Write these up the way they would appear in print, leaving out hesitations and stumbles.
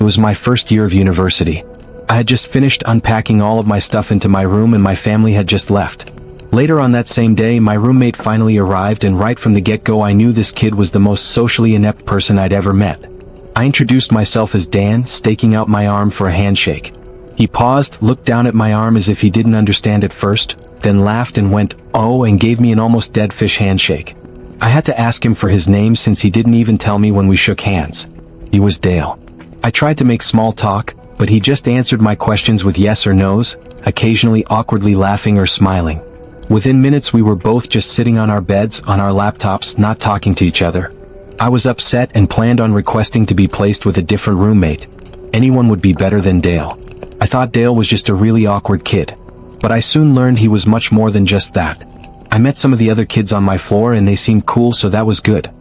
It was my first year of university. I had just finished unpacking all of my stuff into my room and my family had just left. Later on that same day, my roommate finally arrived, and right from the get-go I knew this kid was the most socially inept person I'd ever met. I introduced myself as Dan, staking out my arm for a handshake. He paused, looked down at my arm as if he didn't understand at first, then laughed and went, "Oh," and gave me an almost dead fish handshake. I had to ask him for his name since he didn't even tell me when we shook hands. He was Dale. I tried to make small talk, but he just answered my questions with yes or no's, occasionally awkwardly laughing or smiling. Within minutes we were both just sitting on our beds, on our laptops, not talking to each other. I was upset and planned on requesting to be placed with a different roommate. Anyone would be better than Dale. I thought Dale was just a really awkward kid. But I soon learned he was much more than just that. I met some of the other kids on my floor and they seemed cool, so that was good.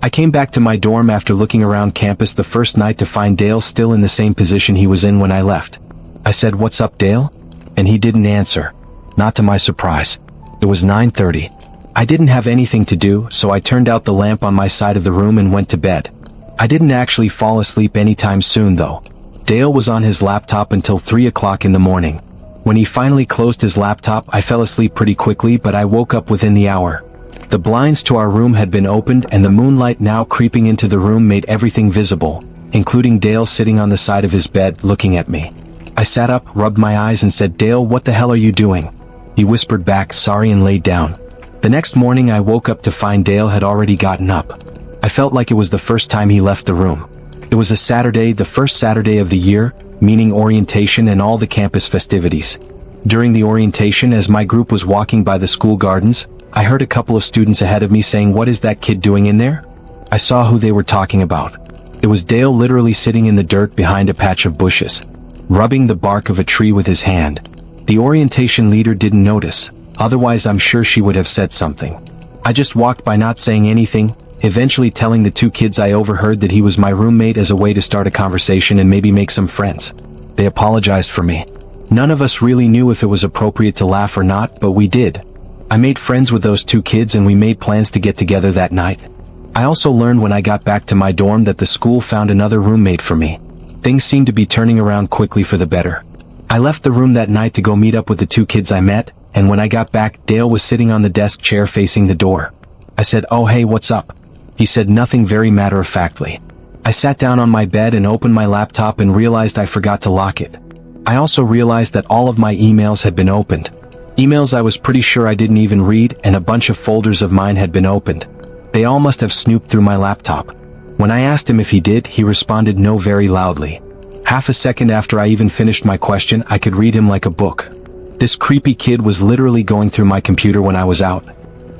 I came back to my dorm after looking around campus the first night to find Dale still in the same position he was in when I left. I said, "What's up, Dale?" And he didn't answer. Not to my surprise. It was 9:30. I didn't have anything to do, so I turned out the lamp on my side of the room and went to bed. I didn't actually fall asleep anytime soon though. Dale was on his laptop until 3 o'clock in the morning. When he finally closed his laptop, I fell asleep pretty quickly, but I woke up within the hour. The blinds to our room had been opened and the moonlight now creeping into the room made everything visible, including Dale sitting on the side of his bed looking at me. I sat up, rubbed my eyes and said, "Dale, what the hell are you doing?" He whispered back, "Sorry," and laid down. The next morning I woke up to find Dale had already gotten up. I felt like it was the first time he left the room. It was a Saturday, the first Saturday of the year, meaning orientation and all the campus festivities. During the orientation, as my group was walking by the school gardens, I heard a couple of students ahead of me saying, "What is that kid doing in there?" I saw who they were talking about. It was Dale, literally sitting in the dirt behind a patch of bushes, rubbing the bark of a tree with his hand. The orientation leader didn't notice, otherwise I'm sure she would have said something. I just walked by not saying anything, eventually telling the two kids I overheard that he was my roommate as a way to start a conversation and maybe make some friends. They apologized for me. None of us really knew if it was appropriate to laugh or not, but we did. I made friends with those two kids and we made plans to get together that night. I also learned when I got back to my dorm that the school found another roommate for me. Things seemed to be turning around quickly for the better. I left the room that night to go meet up with the two kids I met, and when I got back, Dale was sitting on the desk chair facing the door. I said, "Oh hey, what's up?" He said nothing, very matter-of-factly. I sat down on my bed and opened my laptop and realized I forgot to lock it. I also realized that all of my emails had been opened. Emails I was pretty sure I didn't even read, and a bunch of folders of mine had been opened. They all must have snooped through my laptop. When I asked him if he did, he responded no very loudly. Half a second after I even finished my question, I could read him like a book. This creepy kid was literally going through my computer when I was out.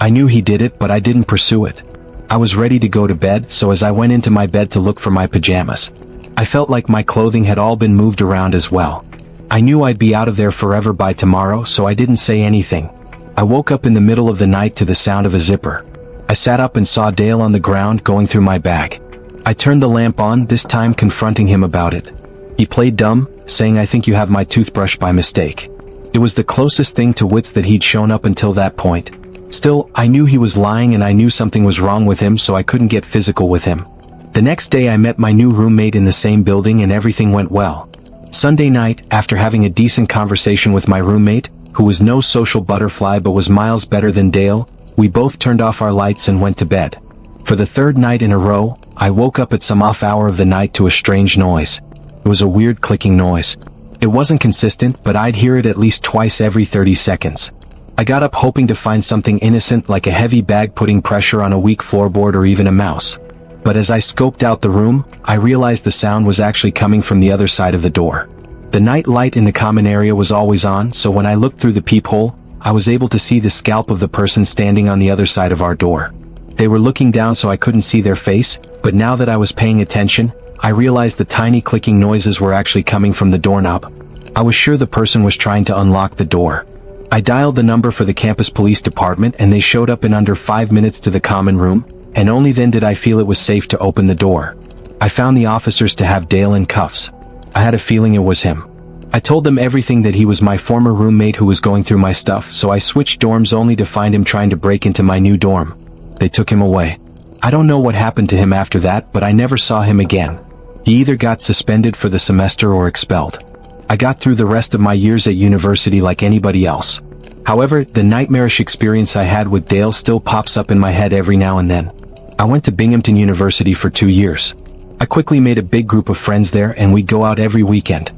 I knew he did it, but I didn't pursue it. I was ready to go to bed, so as I went into my bed to look for my pajamas, I felt like my clothing had all been moved around as well. I knew I'd be out of there forever by tomorrow, so I didn't say anything. I woke up in the middle of the night to the sound of a zipper. I sat up and saw Dale on the ground going through my bag. I turned the lamp on, this time confronting him about it. He played dumb, saying, "I think you have my toothbrush by mistake." It was the closest thing to wits that he'd shown up until that point. Still, I knew he was lying and I knew something was wrong with him, so I couldn't get physical with him. The next day I met my new roommate in the same building and everything went well. Sunday night, after having a decent conversation with my roommate, who was no social butterfly but was miles better than Dale, we both turned off our lights and went to bed. For the third night in a row, I woke up at some off hour of the night to a strange noise. It was a weird clicking noise. It wasn't consistent, but I'd hear it at least twice every 30 seconds. I got up hoping to find something innocent like a heavy bag putting pressure on a weak floorboard or even a mouse. But as I scoped out the room, I realized the sound was actually coming from the other side of the door. The night light in the common area was always on, so when I looked through the peephole, I was able to see the scalp of the person standing on the other side of our door. They were looking down so I couldn't see their face, but now that I was paying attention, I realized the tiny clicking noises were actually coming from the doorknob. I was sure the person was trying to unlock the door. I dialed the number for the campus police department and they showed up in under 5 minutes to the common room, and only then did I feel it was safe to open the door. I found the officers to have Dale in cuffs. I had a feeling it was him. I told them everything, that he was my former roommate who was going through my stuff, so I switched dorms only to find him trying to break into my new dorm. They took him away. I don't know what happened to him after that, but I never saw him again. He either got suspended for the semester or expelled. I got through the rest of my years at university like anybody else. However, the nightmarish experience I had with Dale still pops up in my head every now and then. I went to Binghamton University for 2 years. I quickly made a big group of friends there and we'd go out every weekend.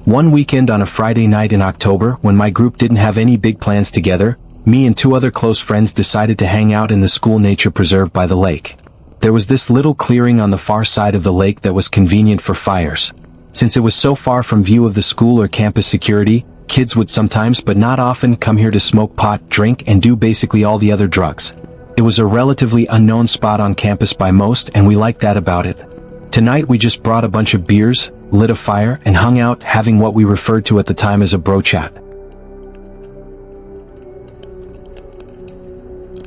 One weekend on a Friday night in October, when my group didn't have any big plans together, me and 2 other close friends decided to hang out in the school nature preserve by the lake. There was this little clearing on the far side of the lake that was convenient for fires. Since it was so far from view of the school or campus security, kids would sometimes but not often come here to smoke pot, drink, and do basically all the other drugs. It was a relatively unknown spot on campus by most, and we liked that about it. Tonight we just brought a bunch of beers, lit a fire, and hung out, having what we referred to at the time as a bro chat.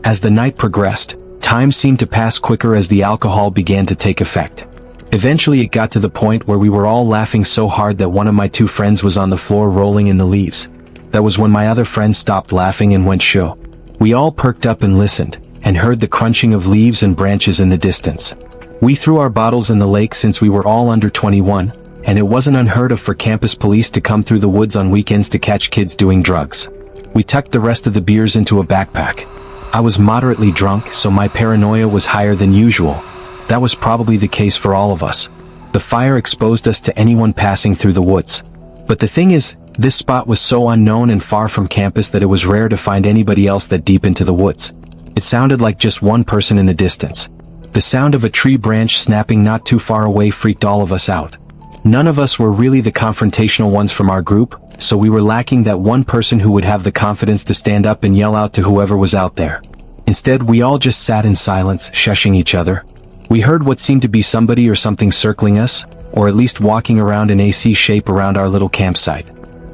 As the night progressed, time seemed to pass quicker as the alcohol began to take effect. Eventually it got to the point where we were all laughing so hard that one of my 2 friends was on the floor rolling in the leaves. That was when my other friend stopped laughing and went shoo. We all perked up and listened, and heard the crunching of leaves and branches in the distance. We threw our bottles in the lake since we were all under 21, and it wasn't unheard of for campus police to come through the woods on weekends to catch kids doing drugs. We tucked the rest of the beers into a backpack. I was moderately drunk, so my paranoia was higher than usual. That was probably the case for all of us. The fire exposed us to anyone passing through the woods. But the thing is, this spot was so unknown and far from campus that it was rare to find anybody else that deep into the woods. It sounded like just one person in the distance. The sound of a tree branch snapping not too far away freaked all of us out. None of us were really the confrontational ones from our group, so we were lacking that one person who would have the confidence to stand up and yell out to whoever was out there. Instead, we all just sat in silence, shushing each other. We heard what seemed to be somebody or something circling us, or at least walking around in AC shape around our little campsite.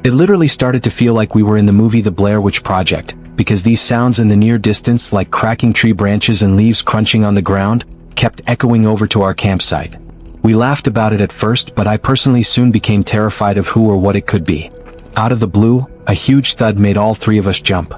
It literally started to feel like we were in the movie The Blair Witch Project, because these sounds in the near distance, like cracking tree branches and leaves crunching on the ground, kept echoing over to our campsite. We laughed about it at first, but I personally soon became terrified of who or what it could be. Out of the blue, a huge thud made all 3 of us jump.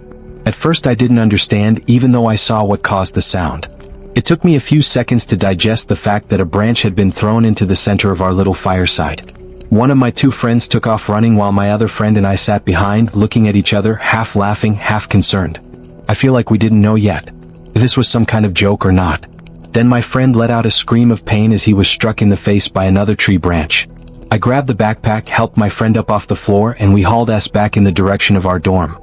At first I didn't understand, even though I saw what caused the sound. It took me a few seconds to digest the fact that a branch had been thrown into the center of our little fireside. One of my 2 friends took off running while my other friend and I sat behind, looking at each other, half laughing, half concerned. I feel like we didn't know yet if this was some kind of joke or not. Then my friend let out a scream of pain as he was struck in the face by another tree branch. I grabbed the backpack, helped my friend up off the floor, and we hauled ass back in the direction of our dorm.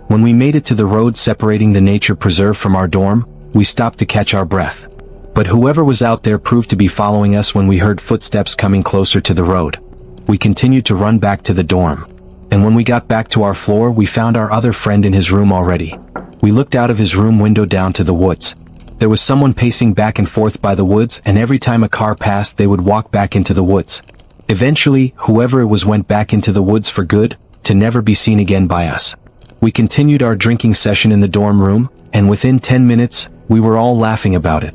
When we made it to the road separating the nature preserve from our dorm, we stopped to catch our breath. But whoever was out there proved to be following us when we heard footsteps coming closer to the road. We continued to run back to the dorm. And when we got back to our floor, we found our other friend in his room already. We looked out of his room window down to the woods. There was someone pacing back and forth by the woods, and every time a car passed they would walk back into the woods. Eventually, whoever it was went back into the woods for good, to never be seen again by us. We continued our drinking session in the dorm room, and within 10 minutes, we were all laughing about it.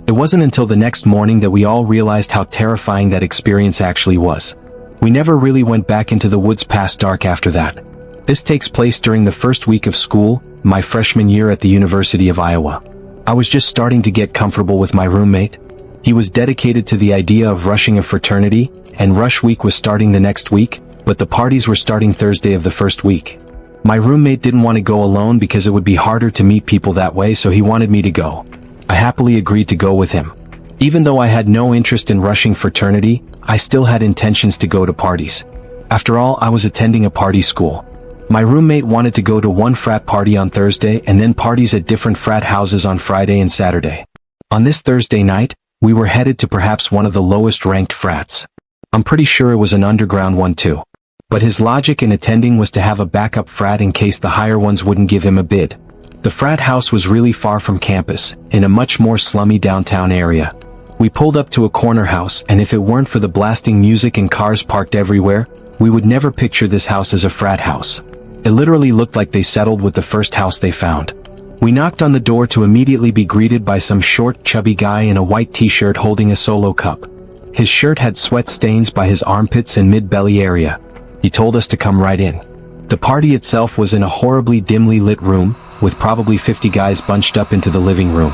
It wasn't until the next morning that we all realized how terrifying that experience actually was. We never really went back into the woods past dark after that. This takes place during the first week of school, my freshman year at the University of Iowa. I was just starting to get comfortable with my roommate. He was dedicated to the idea of rushing a fraternity, and rush week was starting the next week, but the parties were starting Thursday of the first week. My roommate didn't want to go alone because it would be harder to meet people that way, so he wanted me to go. I happily agreed to go with him. Even though I had no interest in rushing fraternity, I still had intentions to go to parties. After all, I was attending a party school. My roommate wanted to go to one frat party on Thursday and then parties at different frat houses on Friday and Saturday. On this Thursday night, we were headed to perhaps one of the lowest ranked frats. I'm pretty sure it was an underground one too. But his logic in attending was to have a backup frat in case the higher ones wouldn't give him a bid. The frat house was really far from campus, in a much more slummy downtown area. We pulled up to a corner house, and if it weren't for the blasting music and cars parked everywhere, we would never picture this house as a frat house. It literally looked like they settled with the first house they found. We knocked on the door to immediately be greeted by some short, chubby guy in a white t-shirt holding a Solo cup. His shirt had sweat stains by his armpits and mid-belly area. He told us to come right in. The party itself was in a horribly dimly lit room, with probably 50 guys bunched up into the living room.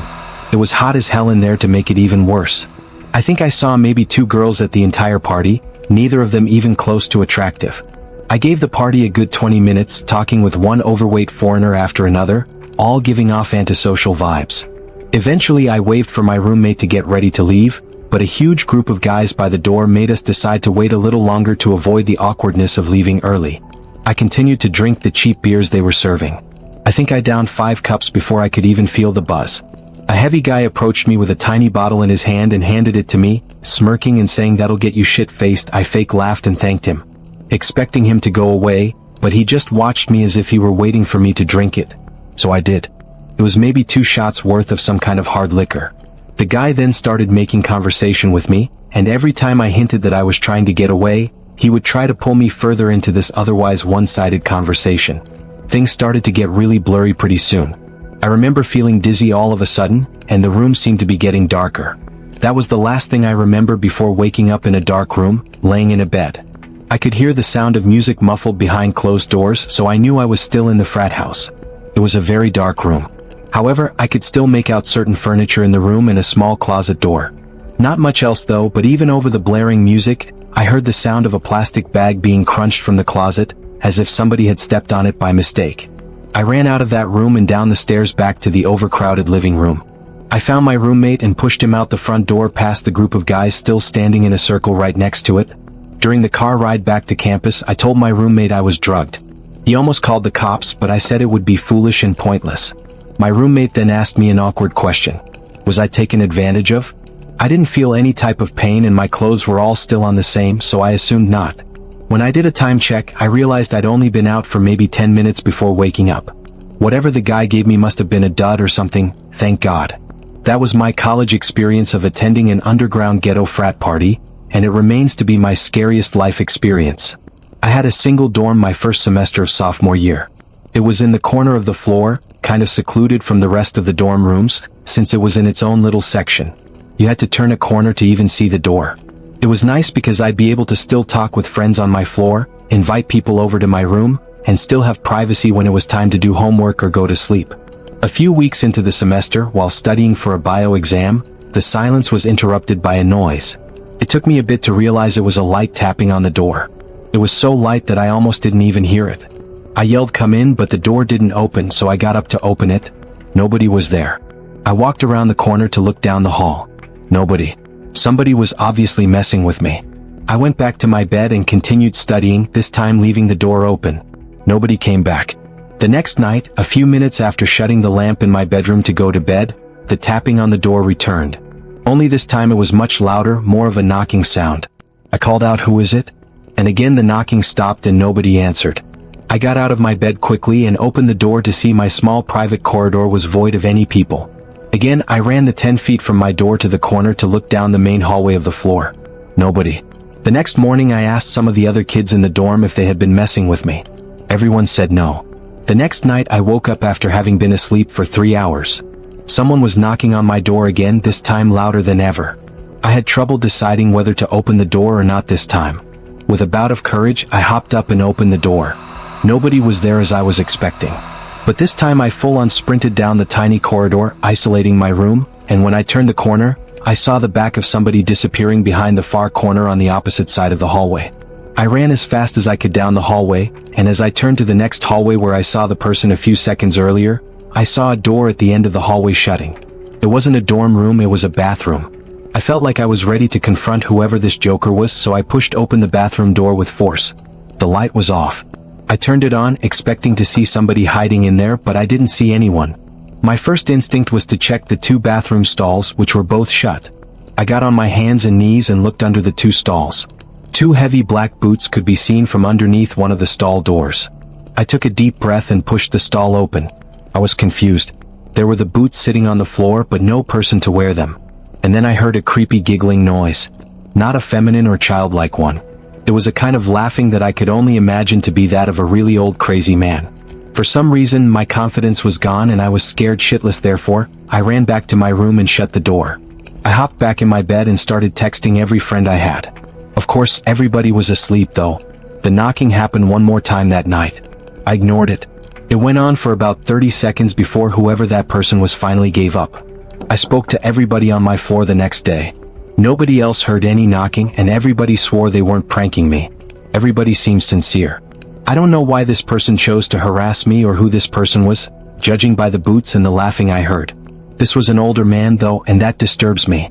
It was hot as hell in there to make it even worse. I think I saw maybe 2 girls at the entire party, neither of them even close to attractive. I gave the party a good 20 minutes, talking with one overweight foreigner after another, all giving off antisocial vibes. Eventually I waved for my roommate to get ready to leave, but a huge group of guys by the door made us decide to wait a little longer to avoid the awkwardness of leaving early. I continued to drink the cheap beers they were serving. I think I downed 5 cups before I could even feel the buzz. A heavy guy approached me with a tiny bottle in his hand and handed it to me, smirking and saying that'll get you shit-faced. I fake laughed and thanked him, expecting him to go away, but he just watched me as if he were waiting for me to drink it. So I did. It was maybe 2 shots worth of some kind of hard liquor. The guy then started making conversation with me, and every time I hinted that I was trying to get away, he would try to pull me further into this otherwise one-sided conversation. Things started to get really blurry pretty soon. I remember feeling dizzy all of a sudden, and the room seemed to be getting darker. That was the last thing I remember before waking up in a dark room, laying in a bed. I could hear the sound of music muffled behind closed doors, so I knew I was still in the frat house. It was a very dark room. However, I could still make out certain furniture in the room and a small closet door. Not much else though, but even over the blaring music, I heard the sound of a plastic bag being crunched from the closet, as if somebody had stepped on it by mistake. I ran out of that room and down the stairs back to the overcrowded living room. I found my roommate and pushed him out the front door past the group of guys still standing in a circle right next to it. During the car ride back to campus, I told my roommate I was drugged. He almost called the cops, but I said it would be foolish and pointless. My roommate then asked me an awkward question. Was I taken advantage of? I didn't feel any type of pain and my clothes were all still on the same, so I assumed not. When I did a time check, I realized I'd only been out for maybe 10 minutes before waking up. Whatever the guy gave me must have been a dud or something, thank God. That was my college experience of attending an underground ghetto frat party, and it remains to be my scariest life experience. I had a single dorm my first semester of sophomore year. It was in the corner of the floor, kind of secluded from the rest of the dorm rooms, since it was in its own little section. You had to turn a corner to even see the door. It was nice because I'd be able to still talk with friends on my floor, invite people over to my room, and still have privacy when it was time to do homework or go to sleep. A few weeks into the semester, while studying for a bio exam, the silence was interrupted by a noise. It took me a bit to realize it was a light tapping on the door. It was so light that I almost didn't even hear it. I yelled come in, but the door didn't open, so I got up to open it. Nobody was there. I walked around the corner to look down the hall. Nobody. Somebody was obviously messing with me. I went back to my bed and continued studying, this time leaving the door open. Nobody came back. The next night, a few minutes after shutting the lamp in my bedroom to go to bed, the tapping on the door returned. Only this time it was much louder, more of a knocking sound. I called out, "Who is it?" And again the knocking stopped and nobody answered. I got out of my bed quickly and opened the door to see my small private corridor was void of any people. Again, I ran the 10 feet from my door to the corner to look down the main hallway of the floor. Nobody. The next morning I asked some of the other kids in the dorm if they had been messing with me. Everyone said no. The next night I woke up after having been asleep for 3 hours. Someone was knocking on my door again, this time louder than ever. I had trouble deciding whether to open the door or not this time. With a bout of courage, I hopped up and opened the door. Nobody was there as I was expecting. But this time I full-on sprinted down the tiny corridor, isolating my room, and when I turned the corner, I saw the back of somebody disappearing behind the far corner on the opposite side of the hallway. I ran as fast as I could down the hallway, and as I turned to the next hallway where I saw the person a few seconds earlier, I saw a door at the end of the hallway shutting. It wasn't a dorm room, it was a bathroom. I felt like I was ready to confront whoever this joker was, so I pushed open the bathroom door with force. The light was off. I turned it on, expecting to see somebody hiding in there, but I didn't see anyone. My first instinct was to check the 2 bathroom stalls, which were both shut. I got on my hands and knees and looked under the 2 stalls. 2 heavy black boots could be seen from underneath one of the stall doors. I took a deep breath and pushed the stall open. I was confused. There were the boots sitting on the floor, but no person to wear them. And then I heard a creepy giggling noise. Not a feminine or childlike one. It was a kind of laughing that I could only imagine to be that of a really old crazy man. For some reason, my confidence was gone and I was scared shitless. Therefore, I ran back to my room and shut the door. I hopped back in my bed and started texting every friend I had. Of course, everybody was asleep though. The knocking happened one more time that night. I ignored it. It went on for about 30 seconds before whoever that person was finally gave up. I spoke to everybody on my floor the next day. Nobody else heard any knocking and everybody swore they weren't pranking me. Everybody seemed sincere. I don't know why this person chose to harass me or who this person was, judging by the boots and the laughing I heard. This was an older man though, and that disturbs me.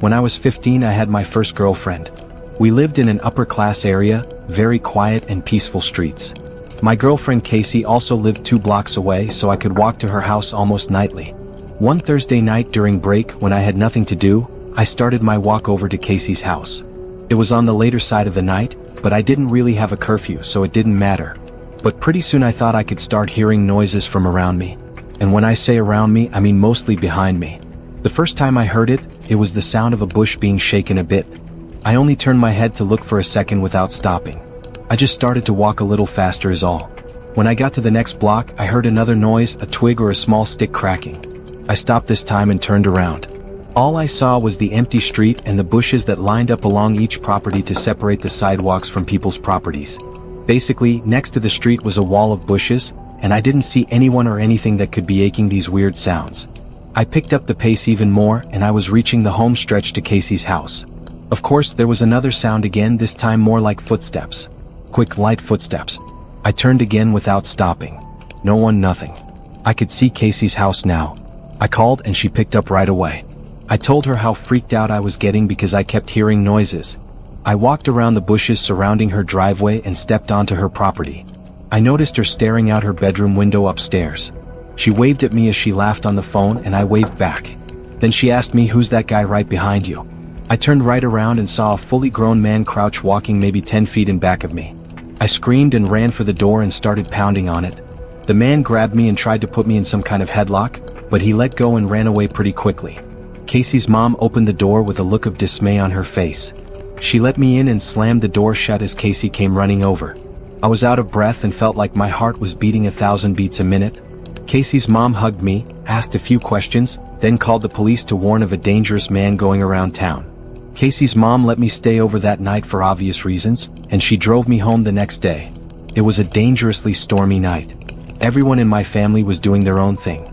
When I was 15, I had my first girlfriend. We lived in an upper-class area, very quiet and peaceful streets. My girlfriend Casey also lived 2 blocks away, so I could walk to her house almost nightly. One Thursday night during break, when I had nothing to do, I started my walk over to Casey's house. It was on the later side of the night, but I didn't really have a curfew, so it didn't matter. But pretty soon I thought I could start hearing noises from around me. And when I say around me, I mean mostly behind me. The first time I heard it, it was the sound of a bush being shaken a bit. I only turned my head to look for a second without stopping. I just started to walk a little faster is all. When I got to the next block, I heard another noise, a twig or a small stick cracking. I stopped this time and turned around. All I saw was the empty street and the bushes that lined up along each property to separate the sidewalks from people's properties. Basically, next to the street was a wall of bushes, and I didn't see anyone or anything that could be making these weird sounds. I picked up the pace even more, and I was reaching the home stretch to Casey's house. Of course, there was another sound again, this time more like footsteps. Quick, light footsteps. I turned again without stopping. No one, nothing. I could see Casey's house now. I called and she picked up right away. I told her how freaked out I was getting because I kept hearing noises. I walked around the bushes surrounding her driveway and stepped onto her property. I noticed her staring out her bedroom window upstairs. She waved at me as she laughed on the phone, and I waved back. Then she asked me, "Who's that guy right behind you?" I turned right around and saw a fully grown man crouch walking maybe 10 feet in back of me. I screamed and ran for the door and started pounding on it. The man grabbed me and tried to put me in some kind of headlock, but he let go and ran away pretty quickly. Casey's mom opened the door with a look of dismay on her face. She let me in and slammed the door shut as Casey came running over. I was out of breath and felt like my heart was beating 1,000 beats a minute. Casey's mom hugged me, asked a few questions, then called the police to warn of a dangerous man going around town. Casey's mom let me stay over that night for obvious reasons, and she drove me home the next day. It was a dangerously stormy night. Everyone in my family was doing their own thing.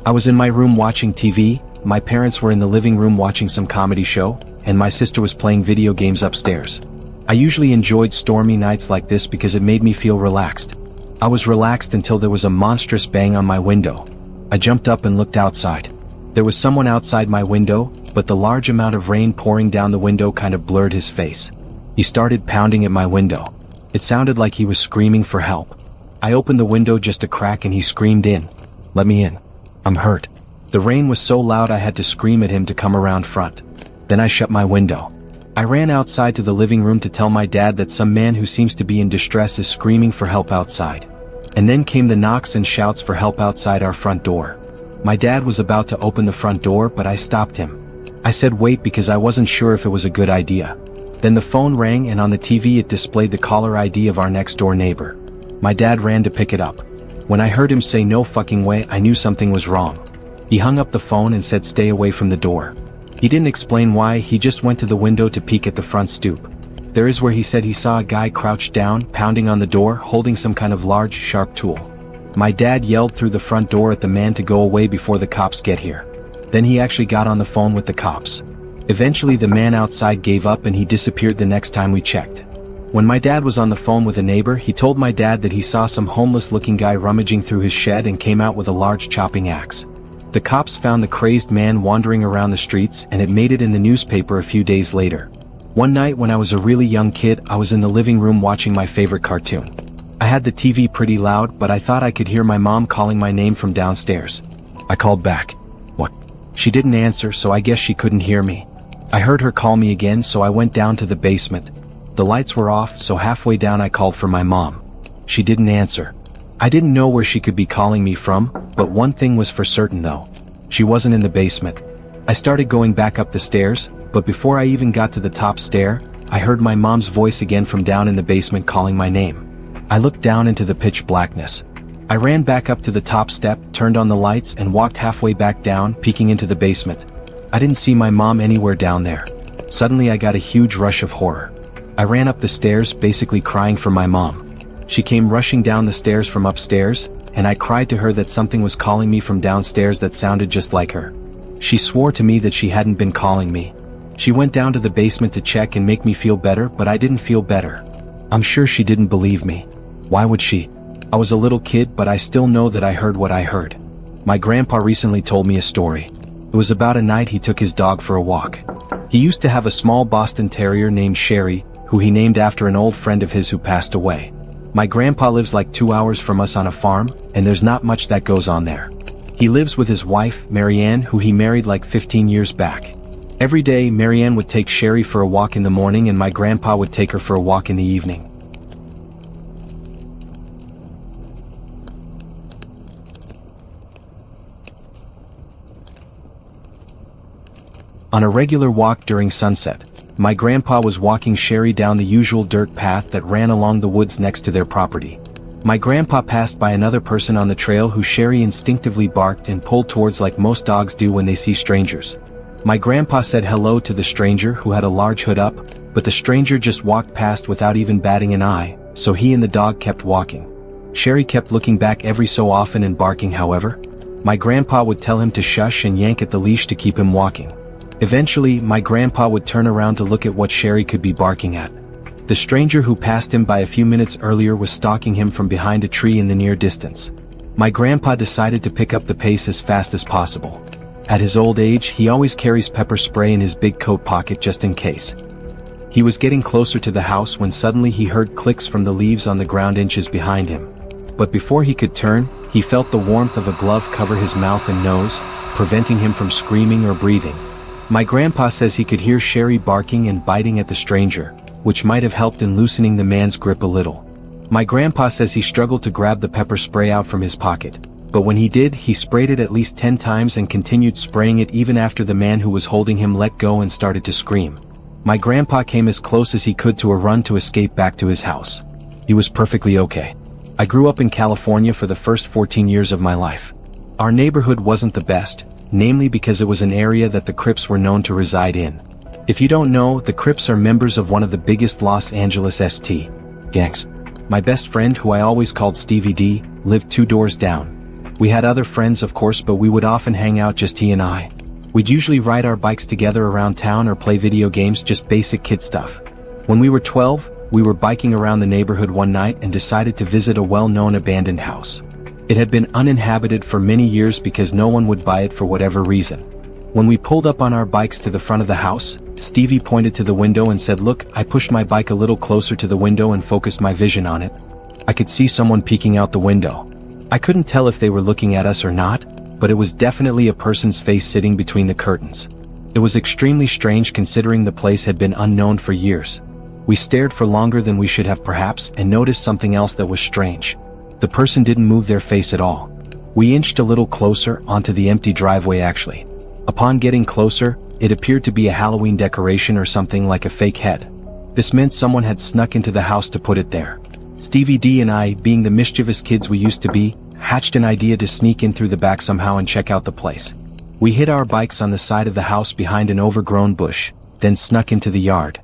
I was in my room watching TV, my parents were in the living room watching some comedy show, and my sister was playing video games upstairs. I usually enjoyed stormy nights like this because it made me feel relaxed. I was relaxed until there was a monstrous bang on my window. I jumped up and looked outside. There was someone outside my window, but the large amount of rain pouring down the window kind of blurred his face. He started pounding at my window. It sounded like he was screaming for help. I opened the window just a crack and he screamed in. "Let me in. I'm hurt." The rain was so loud I had to scream at him to come around front. Then I shut my window. I ran outside to the living room to tell my dad that some man who seems to be in distress is screaming for help outside. And then came the knocks and shouts for help outside our front door. My dad was about to open the front door, but I stopped him. I said wait because I wasn't sure if it was a good idea. Then the phone rang and on the TV it displayed the caller ID of our next door neighbor. My dad ran to pick it up. When I heard him say no fucking way, I knew something was wrong. He hung up the phone and said stay away from the door. He didn't explain why, he just went to the window to peek at the front stoop. There is where he said he saw a guy crouched down, pounding on the door, holding some kind of large, sharp tool. My dad yelled through the front door at the man to go away before the cops get here. Then he actually got on the phone with the cops. Eventually the man outside gave up and he disappeared the next time we checked. When my dad was on the phone with a neighbor, he told my dad that he saw some homeless-looking guy rummaging through his shed and came out with a large chopping axe. The cops found the crazed man wandering around the streets and it made it in the newspaper a few days later. One night when I was a really young kid, I was in the living room watching my favorite cartoon. I had the TV pretty loud, but I thought I could hear my mom calling my name from downstairs. I called back. What? She didn't answer, so I guess she couldn't hear me. I heard her call me again, so I went down to the basement. The lights were off, so halfway down I called for my mom. She didn't answer. I didn't know where she could be calling me from, but one thing was for certain though. She wasn't in the basement. I started going back up the stairs, but before I even got to the top stair, I heard my mom's voice again from down in the basement calling my name. I looked down into the pitch blackness. I ran back up to the top step, turned on the lights and walked halfway back down, peeking into the basement. I didn't see my mom anywhere down there. Suddenly I got a huge rush of horror. I ran up the stairs, basically crying for my mom. She came rushing down the stairs from upstairs, and I cried to her that something was calling me from downstairs that sounded just like her. She swore to me that she hadn't been calling me. She went down to the basement to check and make me feel better, but I didn't feel better. I'm sure she didn't believe me. Why would she? I was a little kid, but I still know that I heard what I heard. My grandpa recently told me a story. It was about a night he took his dog for a walk. He used to have a small Boston Terrier named Sherry, who he named after an old friend of his who passed away. My grandpa lives like 2 hours from us on a farm, and there's not much that goes on there. He lives with his wife, Marianne, who he married like 15 years back. Every day, Marianne would take Sherry for a walk in the morning and my grandpa would take her for a walk in the evening. On a regular walk during sunset, my grandpa was walking Sherry down the usual dirt path that ran along the woods next to their property. My grandpa passed by another person on the trail who Sherry instinctively barked and pulled towards like most dogs do when they see strangers. My grandpa said hello to the stranger who had a large hood up, but the stranger just walked past without even batting an eye, so he and the dog kept walking. Sherry kept looking back every so often and barking. However, my grandpa would tell him to shush and yank at the leash to keep him walking. Eventually, my grandpa would turn around to look at what Sherry could be barking at. The stranger who passed him by a few minutes earlier was stalking him from behind a tree in the near distance. My grandpa decided to pick up the pace as fast as possible. At his old age, he always carries pepper spray in his big coat pocket just in case. He was getting closer to the house when suddenly he heard clicks from the leaves on the ground inches behind him. But before he could turn, he felt the warmth of a glove cover his mouth and nose, preventing him from screaming or breathing. My grandpa says he could hear Sherry barking and biting at the stranger, which might have helped in loosening the man's grip a little. My grandpa says he struggled to grab the pepper spray out from his pocket, but when he did, he sprayed it at least 10 times and continued spraying it even after the man who was holding him let go and started to scream. My grandpa came as close as he could to a run to escape back to his house. He was perfectly okay. I grew up in California for the first 14 years of my life. Our neighborhood wasn't the best, namely because it was an area that the Crips were known to reside in. If you don't know, the Crips are members of one of the biggest Los Angeles ST gangs. My best friend, who I always called Stevie D, lived 2 doors down. We had other friends of course, but we would often hang out just he and I. We'd usually ride our bikes together around town or play video games, just basic kid stuff. When we were 12, we were biking around the neighborhood one night and decided to visit a well-known abandoned house. It had been uninhabited for many years because no one would buy it for whatever reason. When we pulled up on our bikes to the front of the house, Stevie pointed to the window and said, "Look." I pushed my bike a little closer to the window and focused my vision on it. I could see someone peeking out the window. I couldn't tell if they were looking at us or not, but it was definitely a person's face sitting between the curtains. It was extremely strange considering the place had been unknown for years. We stared for longer than we should have perhaps and noticed something else that was strange. The person didn't move their face at all. We inched a little closer onto the empty driveway actually. Upon getting closer, it appeared to be a Halloween decoration or something like a fake head. This meant someone had snuck into the house to put it there. Stevie D and I, being the mischievous kids we used to be, hatched an idea to sneak in through the back somehow and check out the place. We hid our bikes on the side of the house behind an overgrown bush, then snuck into the yard.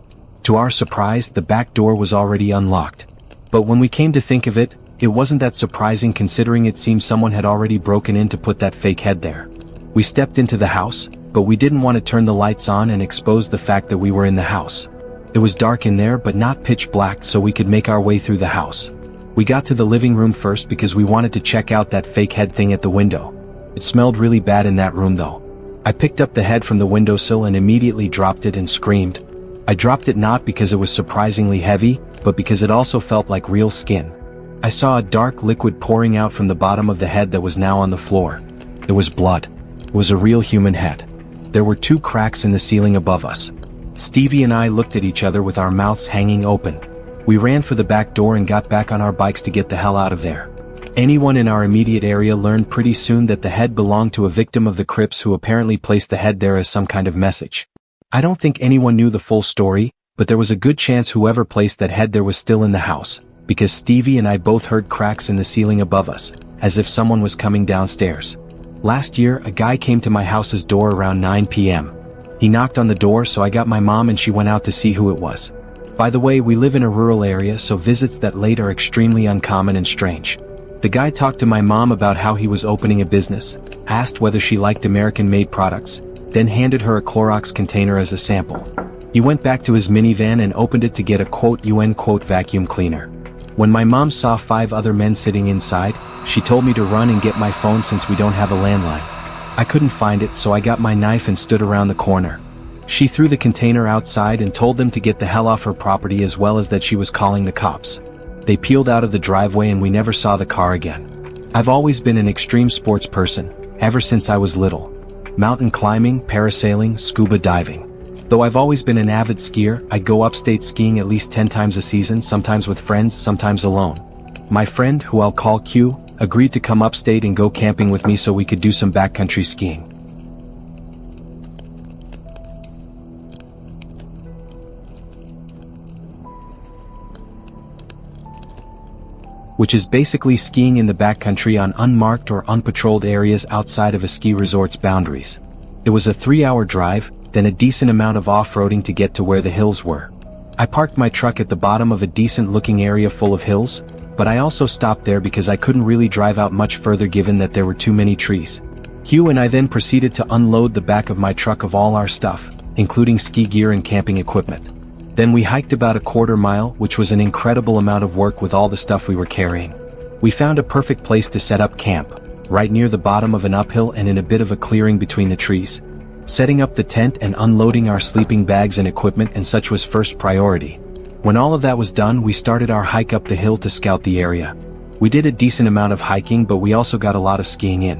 To our surprise, the back door was already unlocked. But when we came to think of it, it wasn't that surprising considering it seemed someone had already broken in to put that fake head there. We stepped into the house, but we didn't want to turn the lights on and expose the fact that we were in the house. It was dark in there but not pitch black, so we could make our way through the house. We got to the living room first because we wanted to check out that fake head thing at the window. It smelled really bad in that room though. I picked up the head from the windowsill and immediately dropped it and screamed. I dropped it not because it was surprisingly heavy, but because it also felt like real skin. I saw a dark liquid pouring out from the bottom of the head that was now on the floor. It was blood. It was a real human head. There were 2 cracks in the ceiling above us. Stevie and I looked at each other with our mouths hanging open. We ran for the back door and got back on our bikes to get the hell out of there. Anyone in our immediate area learned pretty soon that the head belonged to a victim of the Crips who apparently placed the head there as some kind of message. I don't think anyone knew the full story, but there was a good chance whoever placed that head there was still in the house, because Stevie and I both heard cracks in the ceiling above us, as if someone was coming downstairs. Last year, a guy came to my house's door around 9 p.m. He knocked on the door, so I got my mom and she went out to see who it was. By the way, we live in a rural area, so visits that late are extremely uncommon and strange. The guy talked to my mom about how he was opening a business, asked whether she liked American-made products, then handed her a Clorox container as a sample. He went back to his minivan and opened it to get a quote-UN quote vacuum cleaner. When my mom saw 5 other men sitting inside, she told me to run and get my phone since we don't have a landline. I couldn't find it, so I got my knife and stood around the corner. She threw the container outside and told them to get the hell off her property, as well as that she was calling the cops. They peeled out of the driveway and we never saw the car again. I've always been an extreme sports person, ever since I was little. Mountain climbing, parasailing, scuba diving. Though I've always been an avid skier, I go upstate skiing at least 10 times a season, sometimes with friends, sometimes alone. My friend, who I'll call Q, agreed to come upstate and go camping with me so we could do some backcountry skiing. Which is basically skiing in the backcountry on unmarked or unpatrolled areas outside of a ski resort's boundaries. It was a 3-hour drive, then a decent amount of off-roading to get to where the hills were. I parked my truck at the bottom of a decent-looking area full of hills, but I also stopped there because I couldn't really drive out much further given that there were too many trees. Q and I then proceeded to unload the back of my truck of all our stuff, including ski gear and camping equipment. Then we hiked about a quarter mile, which was an incredible amount of work with all the stuff we were carrying. We found a perfect place to set up camp, right near the bottom of an uphill and in a bit of a clearing between the trees. Setting up the tent and unloading our sleeping bags and equipment and such was first priority. When all of that was done, we started our hike up the hill to scout the area. We did a decent amount of hiking, but we also got a lot of skiing in.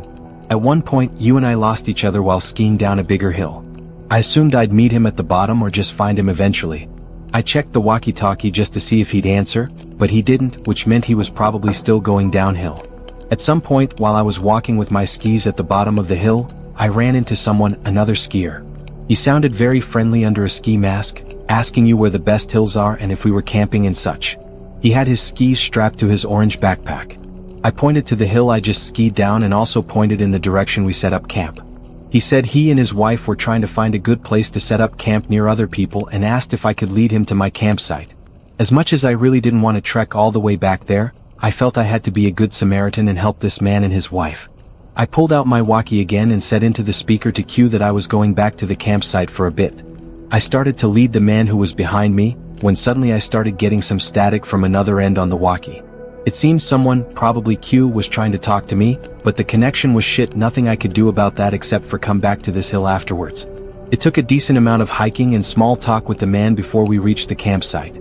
At one point, you and I lost each other while skiing down a bigger hill. I assumed I'd meet him at the bottom or just find him eventually. I checked the walkie-talkie just to see if he'd answer, but he didn't, which meant he was probably still going downhill. At some point, while I was walking with my skis at the bottom of the hill, I ran into someone, another skier. He sounded very friendly under a ski mask, asking you where the best hills are and if we were camping and such. He had his skis strapped to his orange backpack. I pointed to the hill I just skied down and also pointed in the direction we set up camp. He said he and his wife were trying to find a good place to set up camp near other people and asked if I could lead him to my campsite. As much as I really didn't want to trek all the way back there, I felt I had to be a good Samaritan and help this man and his wife. I pulled out my walkie again and said into the speaker to Q that I was going back to the campsite for a bit. I started to lead the man who was behind me, when suddenly I started getting some static from another end on the walkie. It seemed someone, probably Q, was trying to talk to me, but the connection was shit, nothing I could do about that except for come back to this hill afterwards. It took a decent amount of hiking and small talk with the man before we reached the campsite.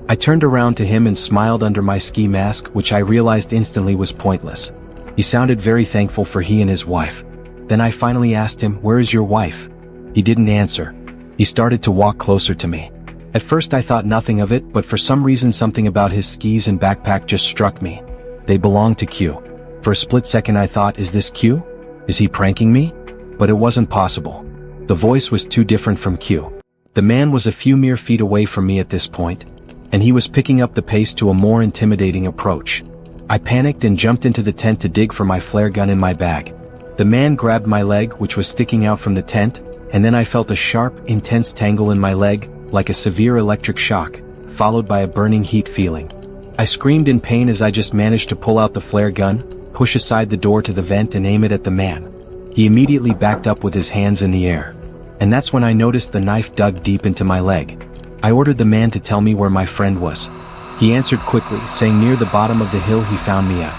I turned around to him and smiled under my ski mask, which I realized instantly was pointless. He sounded very thankful for he and his wife. Then I finally asked him, "Where is your wife?" He didn't answer. He started to walk closer to me. At first I thought nothing of it, but for some reason something about his skis and backpack just struck me. They belonged to Q. For a split second I thought, is this Q? Is he pranking me? But it wasn't possible. The voice was too different from Q. The man was a few mere feet away from me at this point, and he was picking up the pace to a more intimidating approach. I panicked and jumped into the tent to dig for my flare gun in my bag. The man grabbed my leg, which was sticking out from the tent, and then I felt a sharp, intense tangle in my leg, like a severe electric shock, followed by a burning heat feeling. I screamed in pain as I just managed to pull out the flare gun, push aside the door to the vent and aim it at the man. He immediately backed up with his hands in the air. And that's when I noticed the knife dug deep into my leg. I ordered the man to tell me where my friend was. He answered quickly, saying near the bottom of the hill he found me at.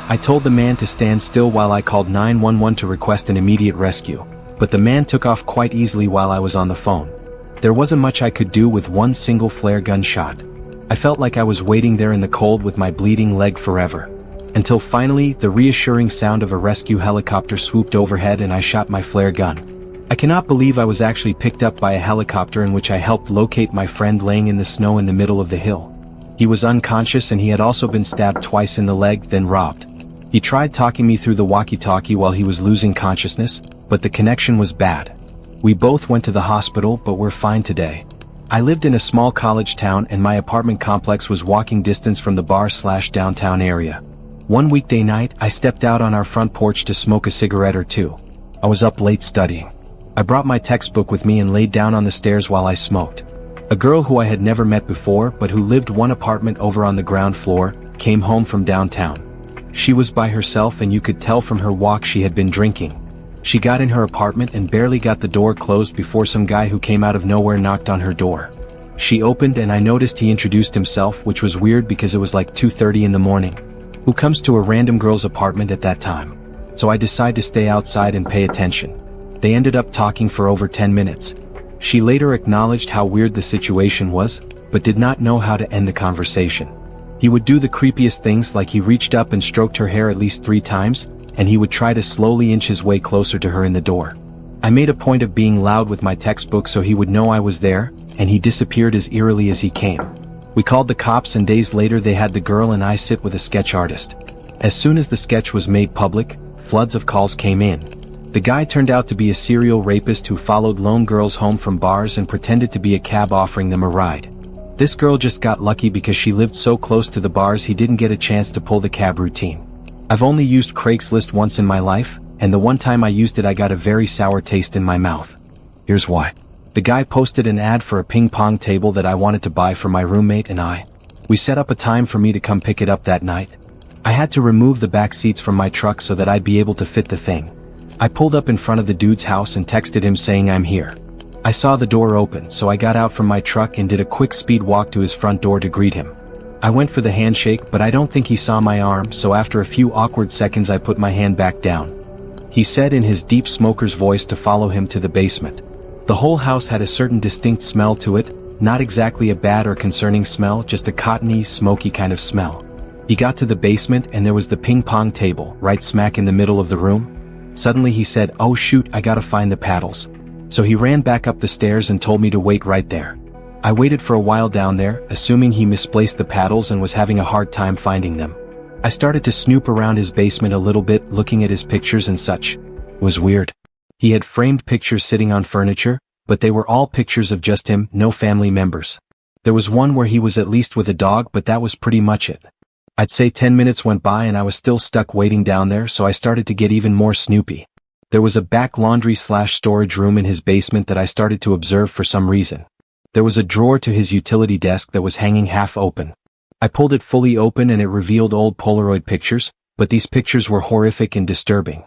I told the man to stand still while I called 911 to request an immediate rescue, but the man took off quite easily while I was on the phone. There wasn't much I could do with one single flare gun shot. I felt like I was waiting there in the cold with my bleeding leg forever. Until finally, the reassuring sound of a rescue helicopter swooped overhead and I shot my flare gun. I cannot believe I was actually picked up by a helicopter in which I helped locate my friend laying in the snow in the middle of the hill. He was unconscious and he had also been stabbed twice in the leg, then robbed. He tried talking me through the walkie-talkie while he was losing consciousness, but the connection was bad. We both went to the hospital, but we're fine today. I lived in a small college town and my apartment complex was walking distance from the bar/downtown area. One weekday night, I stepped out on our front porch to smoke a cigarette or two. I was up late studying. I brought my textbook with me and laid down on the stairs while I smoked. A girl who I had never met before but who lived one apartment over on the ground floor, came home from downtown. She was by herself and you could tell from her walk she had been drinking. She got in her apartment and barely got the door closed before some guy who came out of nowhere knocked on her door. She opened and I noticed he introduced himself, which was weird because it was like 2:30 in the morning. Who comes to a random girl's apartment at that time? So I decided to stay outside and pay attention. They ended up talking for over 10 minutes. She later acknowledged how weird the situation was, but did not know how to end the conversation. He would do the creepiest things, like he reached up and stroked her hair at least 3 times, and he would try to slowly inch his way closer to her in the door. I made a point of being loud with my textbook so he would know I was there, and he disappeared as eerily as he came. We called the cops and days later they had the girl and I sit with a sketch artist. As soon as the sketch was made public, floods of calls came in. The guy turned out to be a serial rapist who followed lone girls home from bars and pretended to be a cab offering them a ride. This girl just got lucky because she lived so close to the bars he didn't get a chance to pull the cab routine. I've only used Craigslist once in my life, and the one time I used it I got a very sour taste in my mouth. Here's why. The guy posted an ad for a ping pong table that I wanted to buy for my roommate and I. We set up a time for me to come pick it up that night. I had to remove the back seats from my truck so that I'd be able to fit the thing. I pulled up in front of the dude's house and texted him saying I'm here. I saw the door open, so I got out from my truck and did a quick speed walk to his front door to greet him. I went for the handshake, but I don't think he saw my arm, so after a few awkward seconds I put my hand back down. He said in his deep smoker's voice to follow him to the basement. The whole house had a certain distinct smell to it, not exactly a bad or concerning smell, just a cottony, smoky kind of smell. He got to the basement and there was the ping pong table, right smack in the middle of the room. Suddenly he said, "Oh shoot, I gotta find the paddles." So he ran back up the stairs and told me to wait right there. I waited for a while down there, assuming he misplaced the paddles and was having a hard time finding them. I started to snoop around his basement a little bit, looking at his pictures and such. It was weird. He had framed pictures sitting on furniture, but they were all pictures of just him, no family members. There was one where he was at least with a dog, but that was pretty much it. I'd say 10 minutes went by and I was still stuck waiting down there, so I started to get even more snoopy. There was a back laundry/storage room in his basement that I started to observe for some reason. There was a drawer to his utility desk that was hanging half open. I pulled it fully open and it revealed old Polaroid pictures, but these pictures were horrific and disturbing.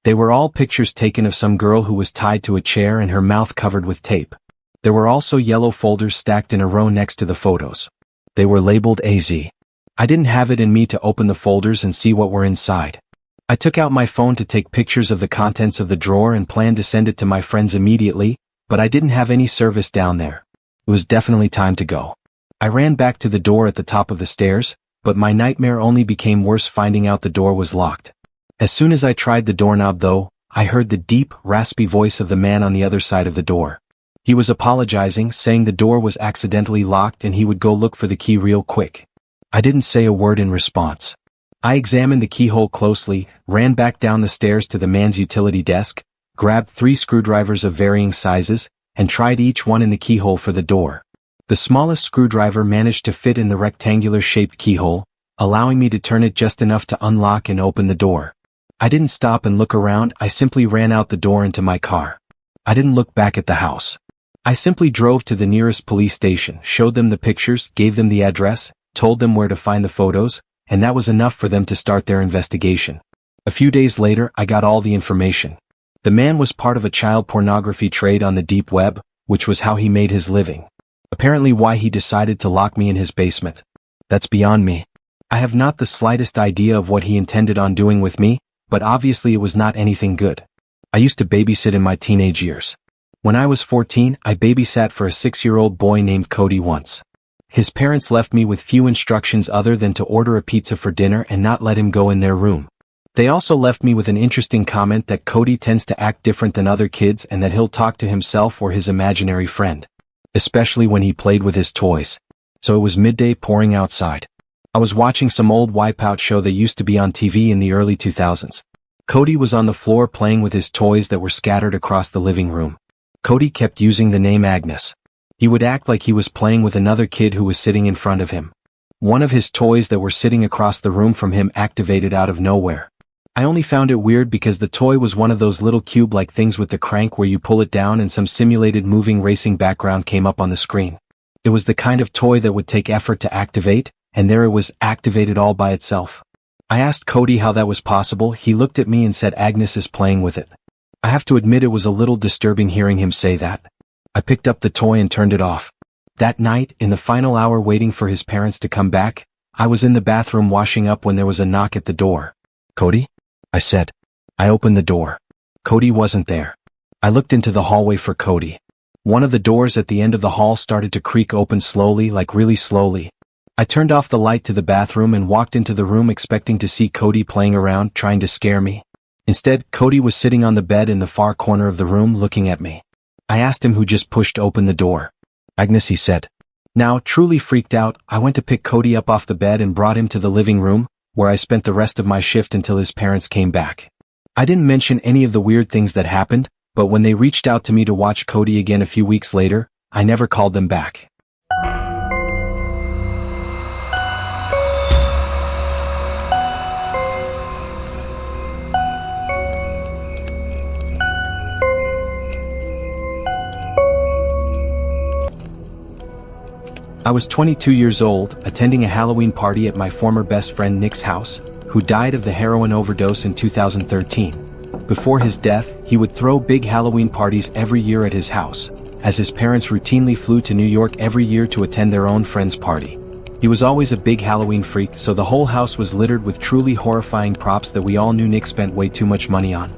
They were all pictures taken of some girl who was tied to a chair and her mouth covered with tape. There were also yellow folders stacked in a row next to the photos. They were labeled AZ. I didn't have it in me to open the folders and see what were inside. I took out my phone to take pictures of the contents of the drawer and planned to send it to my friends immediately, but I didn't have any service down there. It was definitely time to go. I ran back to the door at the top of the stairs, but my nightmare only became worse finding out the door was locked. As soon as I tried the doorknob though, I heard the deep, raspy voice of the man on the other side of the door. He was apologizing, saying the door was accidentally locked and he would go look for the key real quick. I didn't say a word in response. I examined the keyhole closely, ran back down the stairs to the man's utility desk, grabbed 3 screwdrivers of varying sizes, and tried each one in the keyhole for the door. The smallest screwdriver managed to fit in the rectangular-shaped keyhole, allowing me to turn it just enough to unlock and open the door. I didn't stop and look around, I simply ran out the door into my car. I didn't look back at the house. I simply drove to the nearest police station, showed them the pictures, gave them the address, told them where to find the photos, and that was enough for them to start their investigation. A few days later, I got all the information. The man was part of a child pornography trade on the deep web, which was how he made his living. Apparently why he decided to lock me in his basement. That's beyond me. I have not the slightest idea of what he intended on doing with me, but obviously it was not anything good. I used to babysit in my teenage years. When I was 14, I babysat for a 6-year-old boy named Cody once. His parents left me with few instructions other than to order a pizza for dinner and not let him go in their room. They also left me with an interesting comment that Cody tends to act different than other kids and that he'll talk to himself or his imaginary friend. Especially when he played with his toys. So it was midday, pouring outside. I was watching some old Wipeout show that used to be on TV in the early 2000s. Cody was on the floor playing with his toys that were scattered across the living room. Cody kept using the name Agnes. He would act like he was playing with another kid who was sitting in front of him. One of his toys that were sitting across the room from him activated out of nowhere. I only found it weird because the toy was one of those little cube-like things with the crank where you pull it down and some simulated moving racing background came up on the screen. It was the kind of toy that would take effort to activate, and there it was, activated all by itself. I asked Cody how that was possible. He looked at me and said Agnes is playing with it. I have to admit it was a little disturbing hearing him say that. I picked up the toy and turned it off. That night, in the final hour waiting for his parents to come back, I was in the bathroom washing up when there was a knock at the door. "Cody?" I said. I opened the door. Cody wasn't there. I looked into the hallway for Cody. One of the doors at the end of the hall started to creak open slowly, like really slowly. I turned off the light to the bathroom and walked into the room expecting to see Cody playing around, trying to scare me. Instead, Cody was sitting on the bed in the far corner of the room looking at me. I asked him who just pushed open the door. "Agnes," he said. Now, truly freaked out, I went to pick Cody up off the bed and brought him to the living room, where I spent the rest of my shift until his parents came back. I didn't mention any of the weird things that happened, but when they reached out to me to watch Cody again a few weeks later, I never called them back. I was 22 years old, attending a Halloween party at my former best friend Nick's house, who died of the heroin overdose in 2013. Before his death, he would throw big Halloween parties every year at his house, as his parents routinely flew to New York every year to attend their own friend's party. He was always a big Halloween freak, so the whole house was littered with truly horrifying props that we all knew Nick spent way too much money on.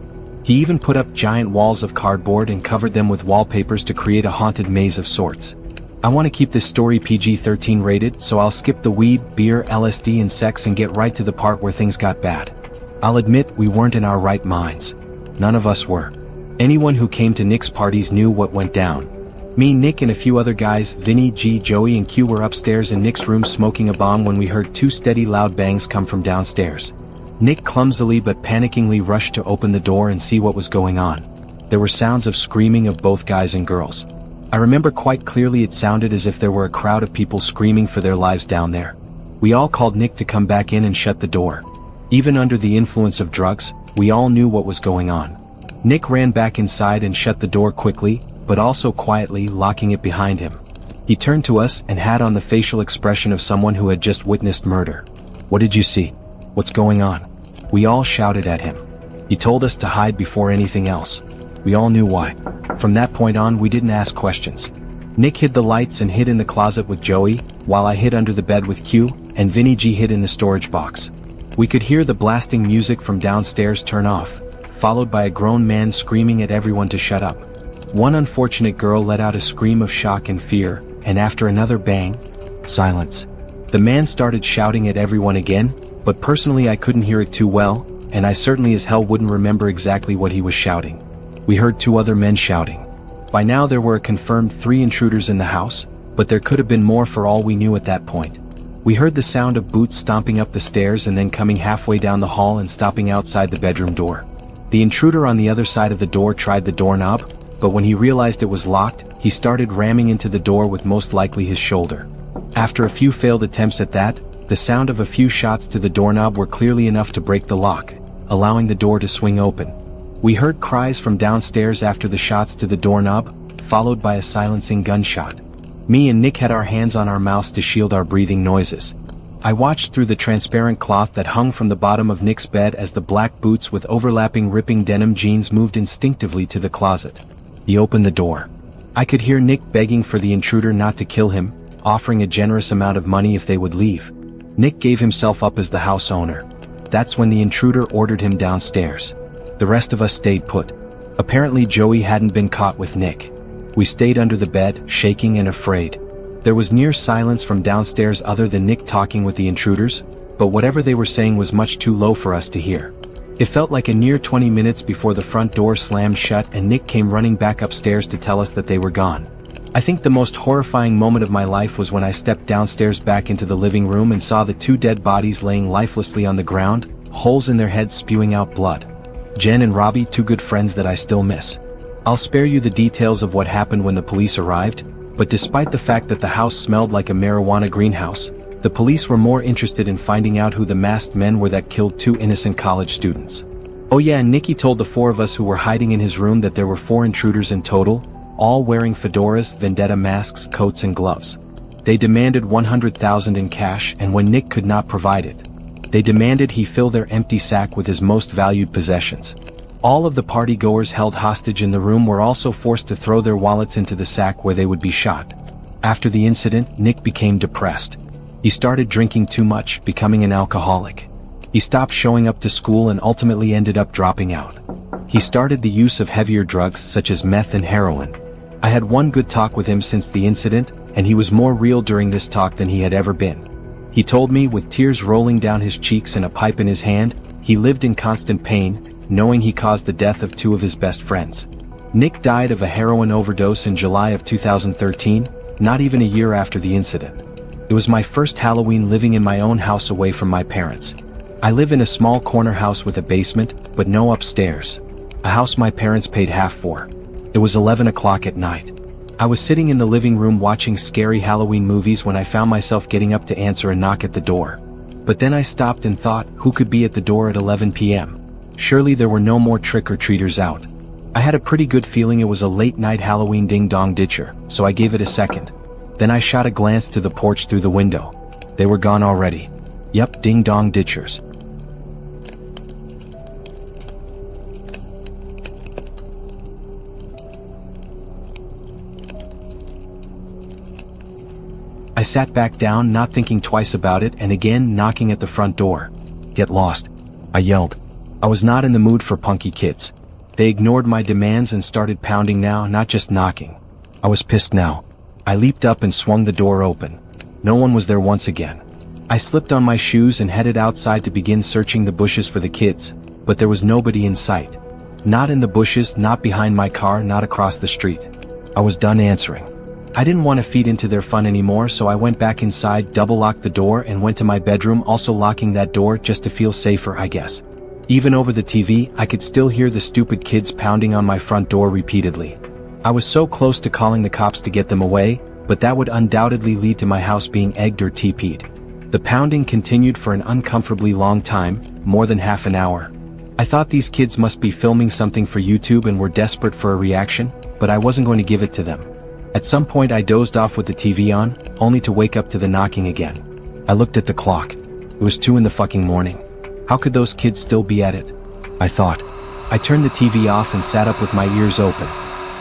He even put up giant walls of cardboard and covered them with wallpapers to create a haunted maze of sorts. I want to keep this story PG-13 rated, so I'll skip the weed, beer, LSD and sex and get right to the part where things got bad. I'll admit we weren't in our right minds. None of us were. Anyone who came to Nick's parties knew what went down. Me, Nick and a few other guys, Vinny, G, Joey and Q were upstairs in Nick's room smoking a bomb when we heard two steady loud bangs come from downstairs. Nick clumsily but panickingly rushed to open the door and see what was going on. There were sounds of screaming of both guys and girls. I remember quite clearly it sounded as if there were a crowd of people screaming for their lives down there. We all called Nick to come back in and shut the door. Even under the influence of drugs, we all knew what was going on. Nick ran back inside and shut the door quickly, but also quietly, locking it behind him. He turned to us and had on the facial expression of someone who had just witnessed murder. "What did you see? What's going on?" We all shouted at him. He told us to hide before anything else. We all knew why. From that point on, we didn't ask questions. Nick hid the lights and hid in the closet with Joey, while I hid under the bed with Q, and Vinny G hid in the storage box. We could hear the blasting music from downstairs turn off, followed by a grown man screaming at everyone to shut up. One unfortunate girl let out a scream of shock and fear, and after another bang, silence. The man started shouting at everyone again, but personally I couldn't hear it too well, and I certainly as hell wouldn't remember exactly what he was shouting. We heard two other men shouting. By now there were a confirmed 3 intruders in the house, but there could have been more for all we knew at that point. We heard the sound of boots stomping up the stairs and then coming halfway down the hall and stopping outside the bedroom door. The intruder on the other side of the door tried the doorknob, but when he realized it was locked, he started ramming into the door with most likely his shoulder. After a few failed attempts at that, the sound of a few shots to the doorknob were clearly enough to break the lock, allowing the door to swing open. We heard cries from downstairs after the shots to the doorknob, followed by a silencing gunshot. Me and Nick had our hands on our mouths to shield our breathing noises. I watched through the transparent cloth that hung from the bottom of Nick's bed as the black boots with overlapping ripping denim jeans moved instinctively to the closet. He opened the door. I could hear Nick begging for the intruder not to kill him, offering a generous amount of money if they would leave. Nick gave himself up as the house owner. That's when the intruder ordered him downstairs. The rest of us stayed put. Apparently Joey hadn't been caught with Nick. We stayed under the bed, shaking and afraid. There was near silence from downstairs other than Nick talking with the intruders, but whatever they were saying was much too low for us to hear. It felt like a near 20 minutes before the front door slammed shut and Nick came running back upstairs to tell us that they were gone. I think the most horrifying moment of my life was when I stepped downstairs back into the living room and saw the two dead bodies laying lifelessly on the ground, holes in their heads spewing out blood. Jen and Robbie, two good friends that I still miss. I'll spare you the details of what happened when the police arrived, but despite the fact that the house smelled like a marijuana greenhouse, the police were more interested in finding out who the masked men were that killed two innocent college students. Oh yeah, and Nicky told the four of us who were hiding in his room that there were 4 intruders in total, all wearing fedoras, vendetta masks, coats and gloves. They demanded $100,000 in cash, and when Nick could not provide it, they demanded he fill their empty sack with his most valued possessions. All of the party-goers held hostage in the room were also forced to throw their wallets into the sack where they would be shot. After the incident, Nick became depressed. He started drinking too much, becoming an alcoholic. He stopped showing up to school and ultimately ended up dropping out. He started the use of heavier drugs such as meth and heroin. I had one good talk with him since the incident, and he was more real during this talk than he had ever been. He told me, with tears rolling down his cheeks and a pipe in his hand, he lived in constant pain, knowing he caused the death of 2 of his best friends. Nick died of a heroin overdose in July of 2013, not even a year after the incident. It was my first Halloween living in my own house away from my parents. I live in a small corner house with a basement, but no upstairs. A house my parents paid half for. It was 11 o'clock at night. I was sitting in the living room watching scary Halloween movies when I found myself getting up to answer a knock at the door. But then I stopped and thought, who could be at the door at 11 p.m.? Surely there were no more trick-or-treaters out. I had a pretty good feeling it was a late-night Halloween ding-dong ditcher, so I gave it a second. Then I shot a glance to the porch through the window. They were gone already. Yep, ding-dong ditchers. I sat back down, not thinking twice about it, and again knocking at the front door. "Get lost," I yelled. I was not in the mood for punky kids. They ignored my demands and started pounding now, not just knocking. I was pissed now. I leaped up and swung the door open. No one was there once again. I slipped on my shoes and headed outside to begin searching the bushes for the kids, but there was nobody in sight. Not in the bushes, not behind my car, not across the street. I was done answering. I didn't want to feed into their fun anymore, so I went back inside, double-locked the door, and went to my bedroom, also locking that door just to feel safer, I guess. Even over the TV, I could still hear the stupid kids pounding on my front door repeatedly. I was so close to calling the cops to get them away, but that would undoubtedly lead to my house being egged or TP'd. The pounding continued for an uncomfortably long time, more than half an hour. I thought these kids must be filming something for YouTube and were desperate for a reaction, but I wasn't going to give it to them. At some point I dozed off with the TV on, only to wake up to the knocking again. I looked at the clock. It was 2 in the fucking morning. How could those kids still be at it? I thought. I turned the TV off and sat up with my ears open.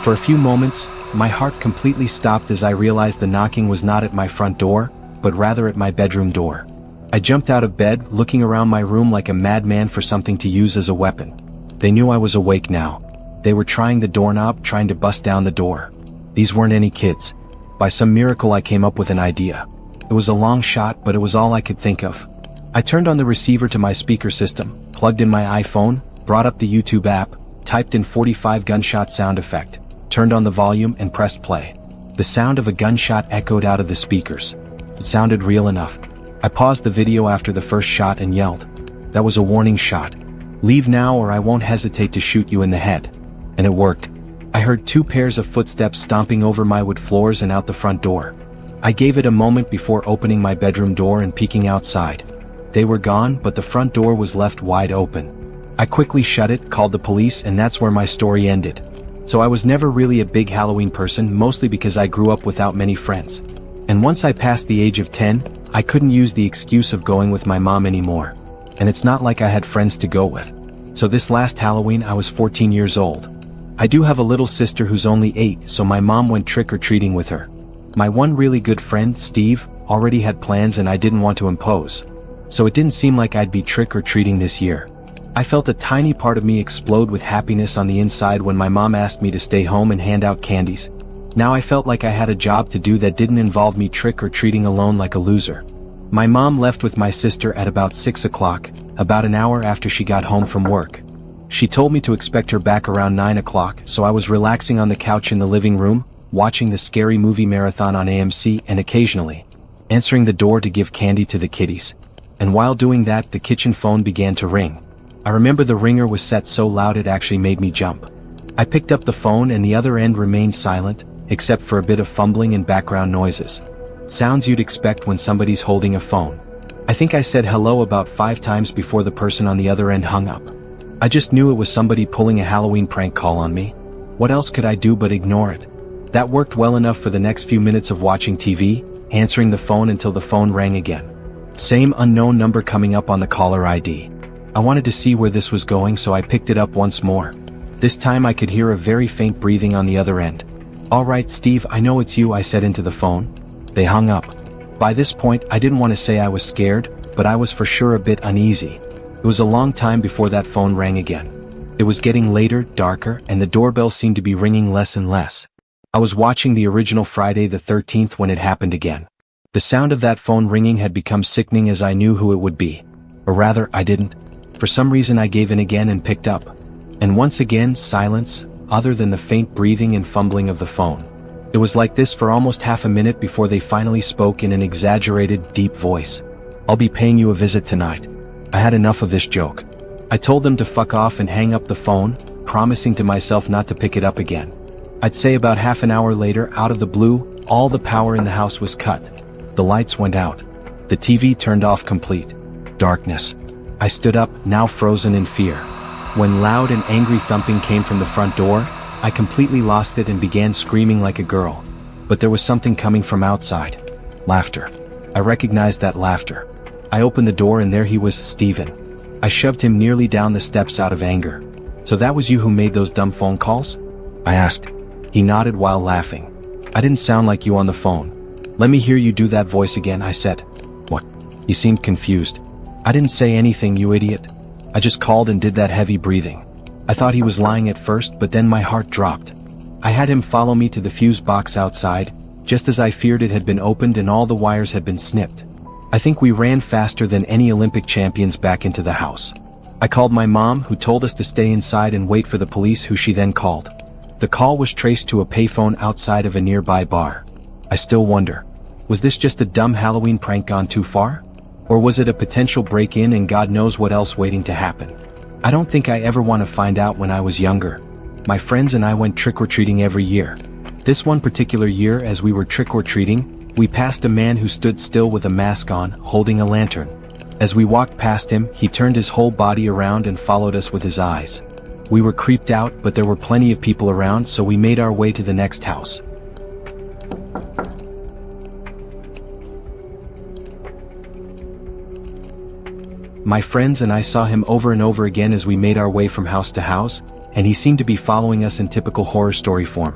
For a few moments, my heart completely stopped as I realized the knocking was not at my front door, but rather at my bedroom door. I jumped out of bed, looking around my room like a madman for something to use as a weapon. They knew I was awake now. They were trying the doorknob, trying to bust down the door. These weren't any kids. By some miracle I came up with an idea. It was a long shot, but it was all I could think of. I turned on the receiver to my speaker system, plugged in my iPhone, brought up the YouTube app, typed in 45 gunshot sound effect, turned on the volume and pressed play. The sound of a gunshot echoed out of the speakers. It sounded real enough. I paused the video after the first shot and yelled. That was a warning shot. Leave now or I won't hesitate to shoot you in the head. And it worked. I heard 2 pairs of footsteps stomping over my wood floors and out the front door. I gave it a moment before opening my bedroom door and peeking outside. They were gone, but the front door was left wide open. I quickly shut it, called the police, and that's where my story ended. So I was never really a big Halloween person, mostly because I grew up without many friends. And once I passed the age of 10, I couldn't use the excuse of going with my mom anymore. And it's not like I had friends to go with. So this last Halloween I was 14 years old. I do have a little sister who's only 8, so my mom went trick-or-treating with her. My one really good friend, Steve, already had plans and I didn't want to impose. So it didn't seem like I'd be trick-or-treating this year. I felt a tiny part of me explode with happiness on the inside when my mom asked me to stay home and hand out candies. Now I felt like I had a job to do that didn't involve me trick-or-treating alone like a loser. My mom left with my sister at about 6 o'clock, about an hour after she got home from work. She told me to expect her back around 9 o'clock, so I was relaxing on the couch in the living room, watching the scary movie marathon on AMC and occasionally answering the door to give candy to the kiddies. And while doing that, the kitchen phone began to ring. I remember the ringer was set so loud it actually made me jump. I picked up the phone and the other end remained silent, except for a bit of fumbling and background noises. Sounds you'd expect when somebody's holding a phone. I think I said hello about 5 times before the person on the other end hung up. I just knew it was somebody pulling a Halloween prank call on me. What else could I do but ignore it? That worked well enough for the next few minutes of watching TV, answering the phone until the phone rang again. Same unknown number coming up on the caller ID. I wanted to see where this was going, so I picked it up once more. This time I could hear a very faint breathing on the other end. "All right, Steve, I know it's you," I said into the phone. They hung up. By this point, I didn't want to say I was scared, but I was for sure a bit uneasy. It was a long time before that phone rang again. It was getting later, darker, and the doorbell seemed to be ringing less and less. I was watching the original Friday the 13th when it happened again. The sound of that phone ringing had become sickening as I knew who it would be. Or rather, I didn't. For some reason I gave in again and picked up. And once again, silence, other than the faint breathing and fumbling of the phone. It was like this for almost half a minute before they finally spoke in an exaggerated, deep voice. "I'll be paying you a visit tonight." I had enough of this joke. I told them to fuck off and hang up the phone, promising to myself not to pick it up again. I'd say about half an hour later, out of the blue, all the power in the house was cut. The lights went out. The TV turned off complete. Darkness. I stood up, now frozen in fear. When loud and angry thumping came from the front door, I completely lost it and began screaming like a girl. But there was something coming from outside. Laughter. I recognized that laughter. I opened the door and there he was, Steven. I shoved him nearly down the steps out of anger. "So that was you who made those dumb phone calls?" I asked. He nodded while laughing. "I didn't sound like you on the phone." "Let me hear you do that voice again," I said. "What?" He seemed confused. "I didn't say anything, you idiot. I just called and did that heavy breathing." I thought he was lying at first, but then my heart dropped. I had him follow me to the fuse box outside, just as I feared it had been opened and all the wires had been snipped. I think we ran faster than any Olympic champions back into the house. I called my mom, who told us to stay inside and wait for the police, who she then called. The call was traced to a payphone outside of a nearby bar. I still wonder, was this just a dumb Halloween prank gone too far? Or was it a potential break-in and God knows what else waiting to happen? I don't think I ever want to find out. When I was younger, my friends and I went trick-or-treating every year. This one particular year, as we were trick-or-treating, we passed a man who stood still with a mask on, holding a lantern. As we walked past him, he turned his whole body around and followed us with his eyes. We were creeped out, but there were plenty of people around, so we made our way to the next house. My friends and I saw him over and over again as we made our way from house to house, and he seemed to be following us in typical horror story form.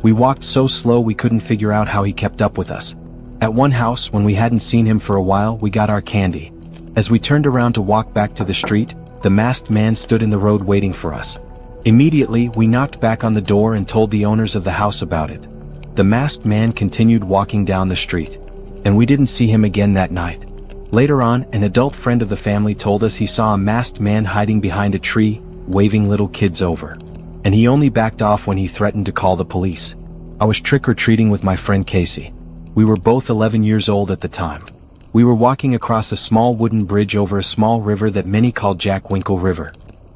We walked so slow we couldn't figure out how he kept up with us. At one house, when we hadn't seen him for a while, we got our candy. As we turned around to walk back to the street, the masked man stood in the road waiting for us. Immediately, we knocked back on the door and told the owners of the house about it. The masked man continued walking down the street, and we didn't see him again that night. Later on, an adult friend of the family told us he saw a masked man hiding behind a tree, waving little kids over. And he only backed off when he threatened to call the police. I was trick-or-treating with my friend Casey. We were both 11 years old at the time. We were walking across a small wooden bridge over a small river that many called Jack Winkle River.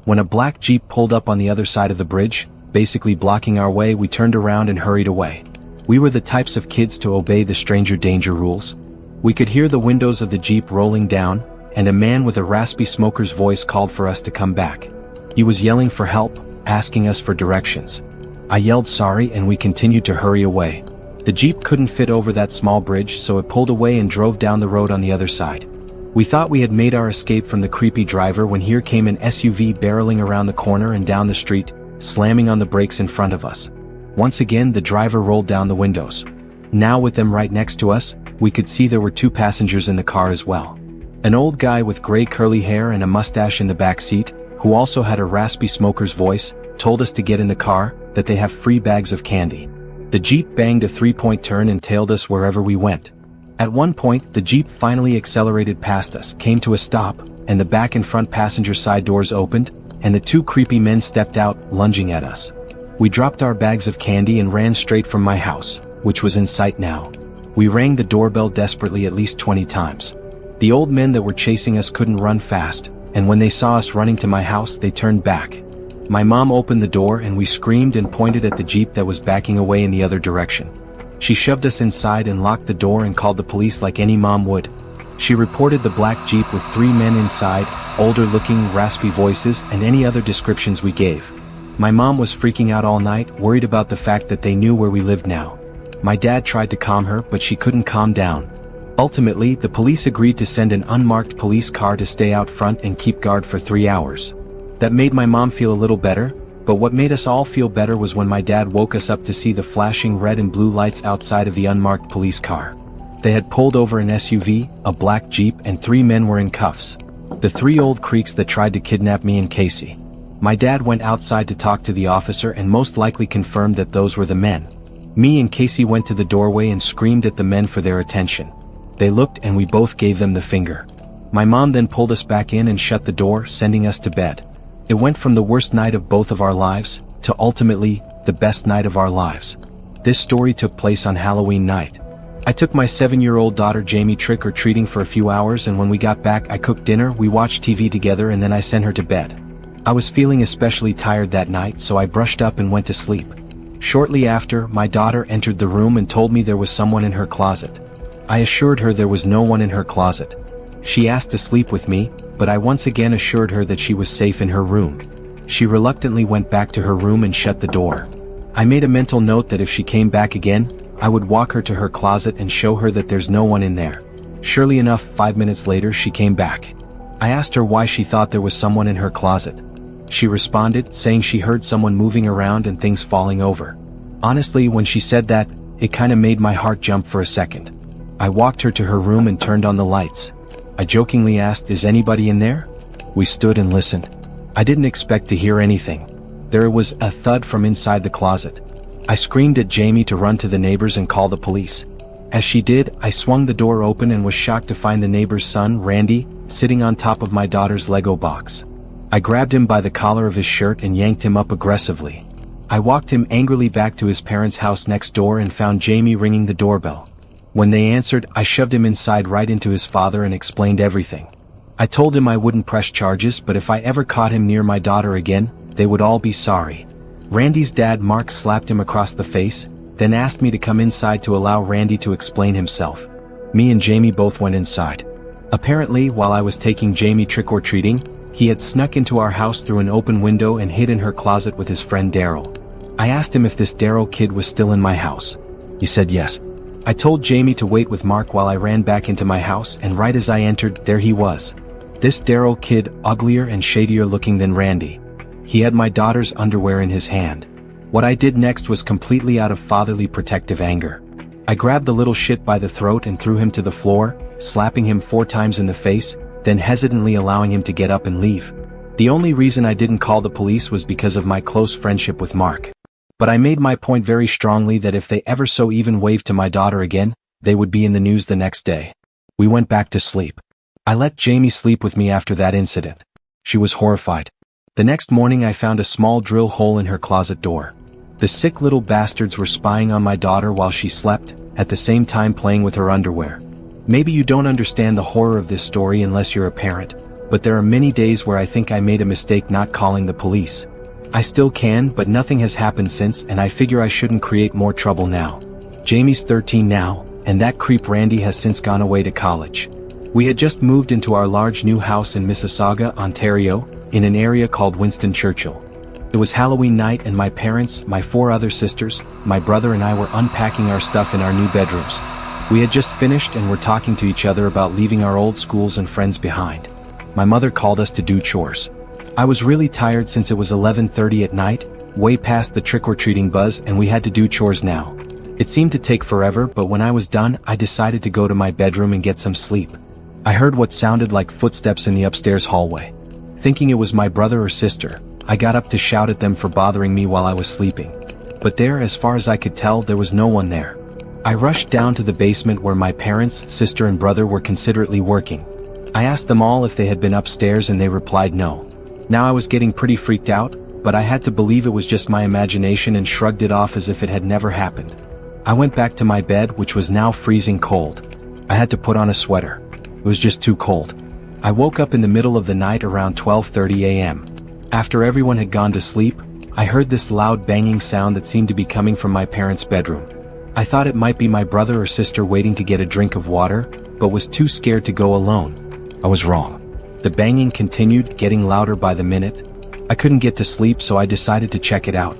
When a black Jeep pulled up on the other side of the bridge, basically blocking our way, we turned around and hurried away. We were the types of kids to obey the stranger danger rules. We could hear the windows of the Jeep rolling down, and a man with a raspy smoker's voice called for us to come back. He was yelling for help, asking us for directions. I yelled sorry and we continued to hurry away. The Jeep couldn't fit over that small bridge, so it pulled away and drove down the road on the other side. We thought we had made our escape from the creepy driver when here came an SUV barreling around the corner and down the street, slamming on the brakes in front of us. Once again, the driver rolled down the windows. Now with them right next to us, we could see there were 2 passengers in the car as well. An old guy with gray curly hair and a mustache in the back seat, who also had a raspy smoker's voice, told us to get in the car, that they have free bags of candy. The Jeep banged a 3-point turn and tailed us wherever we went. At one point, the Jeep finally accelerated past us, came to a stop, and the back and front passenger side doors opened, and the 2 creepy men stepped out, lunging at us. We dropped our bags of candy and ran straight from my house, which was in sight now. We rang the doorbell desperately at least 20 times. The old men that were chasing us couldn't run fast, and when they saw us running to my house, they turned back. My mom opened the door and we screamed and pointed at the Jeep that was backing away in the other direction. She shoved us inside and locked the door and called the police like any mom would. She reported the black Jeep with 3 men inside, older-looking, raspy voices, and any other descriptions we gave. My mom was freaking out all night, worried about the fact that they knew where we lived now. My dad tried to calm her, but she couldn't calm down. Ultimately, the police agreed to send an unmarked police car to stay out front and keep guard for 3 hours. That made my mom feel a little better, but what made us all feel better was when my dad woke us up to see the flashing red and blue lights outside of the unmarked police car. They had pulled over an SUV, a black Jeep, and 3 men were in cuffs. The 3 old creeps that tried to kidnap me and Casey. My dad went outside to talk to the officer and most likely confirmed that those were the men. Me and Casey went to the doorway and screamed at the men for their attention. They looked and we both gave them the finger. My mom then pulled us back in and shut the door, sending us to bed. It went from the worst night of both of our lives, to ultimately, the best night of our lives. This story took place on Halloween night. I took my 7-year-old daughter Jamie trick-or-treating for a few hours, and when we got back I cooked dinner, we watched TV together, and then I sent her to bed. I was feeling especially tired that night, so I brushed up and went to sleep. Shortly after, my daughter entered the room and told me there was someone in her closet. I assured her there was no one in her closet. She asked to sleep with me, but I once again assured her that she was safe in her room. She reluctantly went back to her room and shut the door. I made a mental note that if she came back again, I would walk her to her closet and show her that there's no one in there. Surely enough, 5 minutes later she came back. I asked her why she thought there was someone in her closet. She responded, saying she heard someone moving around and things falling over. Honestly, when she said that, it kinda made my heart jump for a second. I walked her to her room and turned on the lights. I jokingly asked, "Is anybody in there?" We stood and listened. I didn't expect to hear anything. There was a thud from inside the closet. I screamed at Jamie to run to the neighbors and call the police. As she did, I swung the door open and was shocked to find the neighbor's son, Randy, sitting on top of my daughter's Lego box. I grabbed him by the collar of his shirt and yanked him up aggressively. I walked him angrily back to his parents' house next door and found Jamie ringing the doorbell. When they answered, I shoved him inside right into his father and explained everything. I told him I wouldn't press charges, but if I ever caught him near my daughter again, they would all be sorry. Randy's dad, Mark, slapped him across the face, then asked me to come inside to allow Randy to explain himself. Me and Jamie both went inside. Apparently, while I was taking Jamie trick-or-treating, he had snuck into our house through an open window and hid in her closet with his friend Daryl. I asked him if this Daryl kid was still in my house. He said yes. I told Jamie to wait with Mark while I ran back into my house, and right as I entered, there he was. This Daryl kid, uglier and shadier looking than Randy. He had my daughter's underwear in his hand. What I did next was completely out of fatherly protective anger. I grabbed the little shit by the throat and threw him to the floor, slapping him 4 times in the face, then hesitantly allowing him to get up and leave. The only reason I didn't call the police was because of my close friendship with Mark. But I made my point very strongly that if they ever so even waved to my daughter again, they would be in the news the next day. We went back to sleep. I let Jamie sleep with me after that incident. She was horrified. The next morning I found a small drill hole in her closet door. The sick little bastards were spying on my daughter while she slept, at the same time playing with her underwear. Maybe you don't understand the horror of this story unless you're a parent, but there are many days where I think I made a mistake not calling the police. I still can, but nothing has happened since, and I figure I shouldn't create more trouble now. Jamie's 13 now, and that creep Randy has since gone away to college. We had just moved into our large new house in Mississauga, Ontario, in an area called Winston Churchill. It was Halloween night and my parents, my 4 other sisters, my brother and I were unpacking our stuff in our new bedrooms. We had just finished and were talking to each other about leaving our old schools and friends behind. My mother called us to do chores. I was really tired since it was 11:30 at night, way past the trick-or-treating buzz, and we had to do chores now. It seemed to take forever, but when I was done, I decided to go to my bedroom and get some sleep. I heard what sounded like footsteps in the upstairs hallway. Thinking it was my brother or sister, I got up to shout at them for bothering me while I was sleeping. But there, as far as I could tell, there was no one there. I rushed down to the basement where my parents, sister and brother were considerately working. I asked them all if they had been upstairs and they replied no. Now I was getting pretty freaked out, but I had to believe it was just my imagination and shrugged it off as if it had never happened. I went back to my bed, which was now freezing cold. I had to put on a sweater. It was just too cold. I woke up in the middle of the night around 12:30 a.m. After everyone had gone to sleep, I heard this loud banging sound that seemed to be coming from my parents' bedroom. I thought it might be my brother or sister waiting to get a drink of water, but was too scared to go alone. I was wrong. The banging continued, getting louder by the minute. I couldn't get to sleep, so I decided to check it out.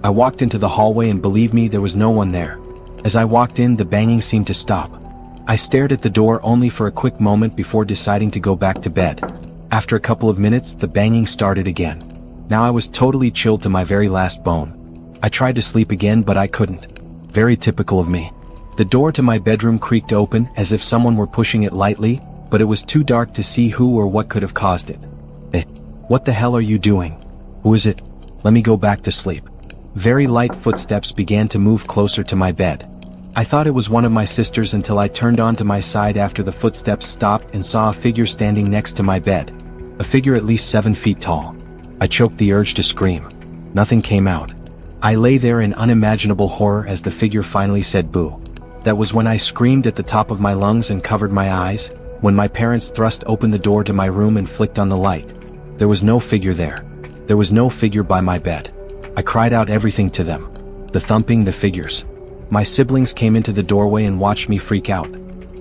I walked into the hallway and believe me, there was no one there. As I walked in, the banging seemed to stop. I stared at the door only for a quick moment before deciding to go back to bed. After a couple of minutes, the banging started again. Now I was totally chilled to my very last bone. I tried to sleep again, but I couldn't. Very typical of me. The door to my bedroom creaked open as if someone were pushing it lightly, but it was too dark to see who or what could have caused it. What the hell are you doing? Who is it? Let me go back to sleep. Very light footsteps began to move closer to my bed. I thought it was one of my sisters until I turned onto my side after the footsteps stopped and saw a figure standing next to my bed. A figure at least 7 feet tall. I choked the urge to scream. Nothing came out. I lay there in unimaginable horror as the figure finally said boo. That was when I screamed at the top of my lungs and covered my eyes, when my parents thrust open the door to my room and flicked on the light. There was no figure there. There was no figure by my bed. I cried out everything to them. The thumping, the figures. My siblings came into the doorway and watched me freak out.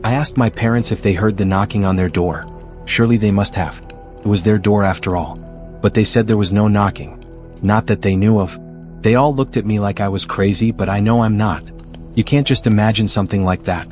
I asked my parents if they heard the knocking on their door. Surely they must have. It was their door after all. But they said there was no knocking. Not that they knew of. They all looked at me like I was crazy, but I know I'm not. You can't just imagine something like that.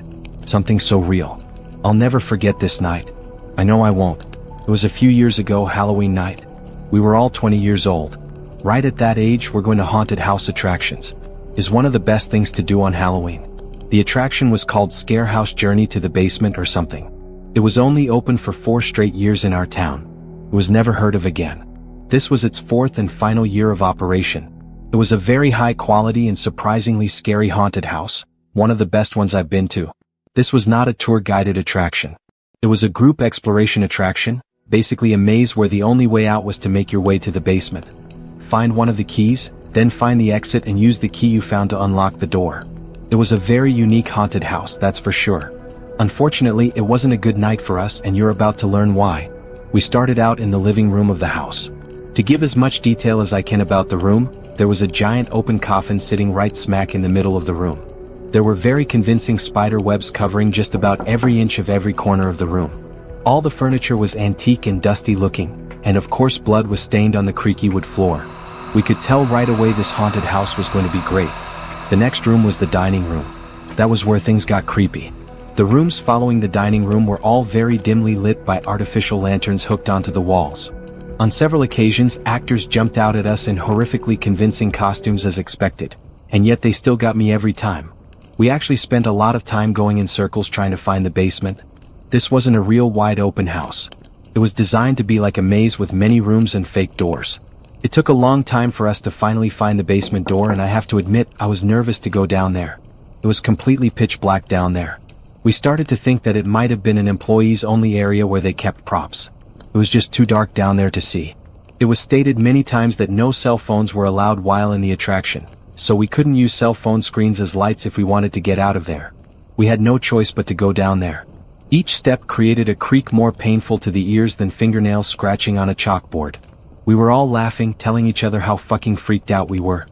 Something so real. I'll never forget this night. I know I won't. It was a few years ago, Halloween night. We were all 20 years old. Right at that age, we're going to haunted house attractions. Is one of the best things to do on Halloween. The attraction was called Scare House Journey to the Basement or something. It was only open for 4 straight years in our town. It was never heard of again. This was its 4th and final year of operation. It was a very high quality and surprisingly scary haunted house, one of the best ones I've been to. This was not a tour-guided attraction. It was a group exploration attraction, basically a maze where the only way out was to make your way to the basement. Find one of the keys, then find the exit and use the key you found to unlock the door. It was a very unique haunted house, that's for sure. Unfortunately, it wasn't a good night for us, and you're about to learn why. We started out in the living room of the house. To give as much detail as I can about the room, there was a giant open coffin sitting right smack in the middle of the room. There were very convincing spider webs covering just about every inch of every corner of the room. All the furniture was antique and dusty looking, and of course blood was stained on the creaky wood floor. We could tell right away this haunted house was going to be great. The next room was the dining room. That was where things got creepy. The rooms following the dining room were all very dimly lit by artificial lanterns hooked onto the walls. On several occasions, actors jumped out at us in horrifically convincing costumes as expected, and yet they still got me every time. We actually spent a lot of time going in circles trying to find the basement. This wasn't a real wide open house. It was designed to be like a maze with many rooms and fake doors. It took a long time for us to finally find the basement door, and I have to admit I was nervous to go down there. It was completely pitch black down there. We started to think that it might have been an employees only area where they kept props. It was just too dark down there to see. It was stated many times that no cell phones were allowed while in the attraction, so we couldn't use cell phone screens as lights if we wanted to get out of there. We had no choice but to go down there. Each step created a creak more painful to the ears than fingernails scratching on a chalkboard. We were all laughing, telling each other how fucking freaked out we were.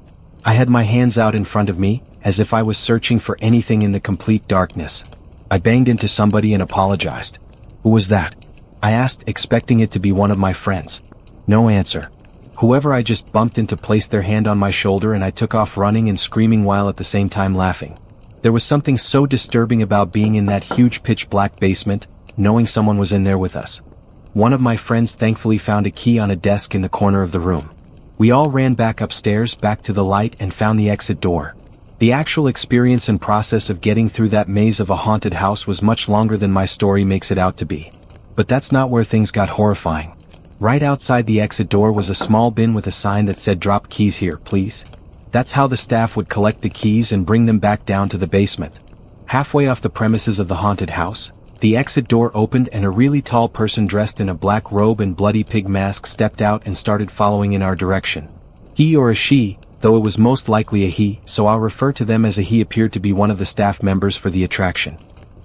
I had my hands out in front of me, as if I was searching for anything in the complete darkness. I banged into somebody and apologized. Who was that? I asked, expecting it to be one of my friends. No answer. Whoever I just bumped into placed their hand on my shoulder and I took off running and screaming while at the same time laughing. There was something so disturbing about being in that huge pitch-black basement, knowing someone was in there with us. One of my friends thankfully found a key on a desk in the corner of the room. We all ran back upstairs, back to the light, and found the exit door. The actual experience and process of getting through that maze of a haunted house was much longer than my story makes it out to be. But that's not where things got horrifying. Right outside the exit door was a small bin with a sign that said "Drop keys here, please." That's how the staff would collect the keys and bring them back down to the basement. Halfway off the premises of the haunted house, the exit door opened and a really tall person dressed in a black robe and bloody pig mask stepped out and started following in our direction. He or a she, though it was most likely a he, so I'll refer to them as a he, appeared to be one of the staff members for the attraction.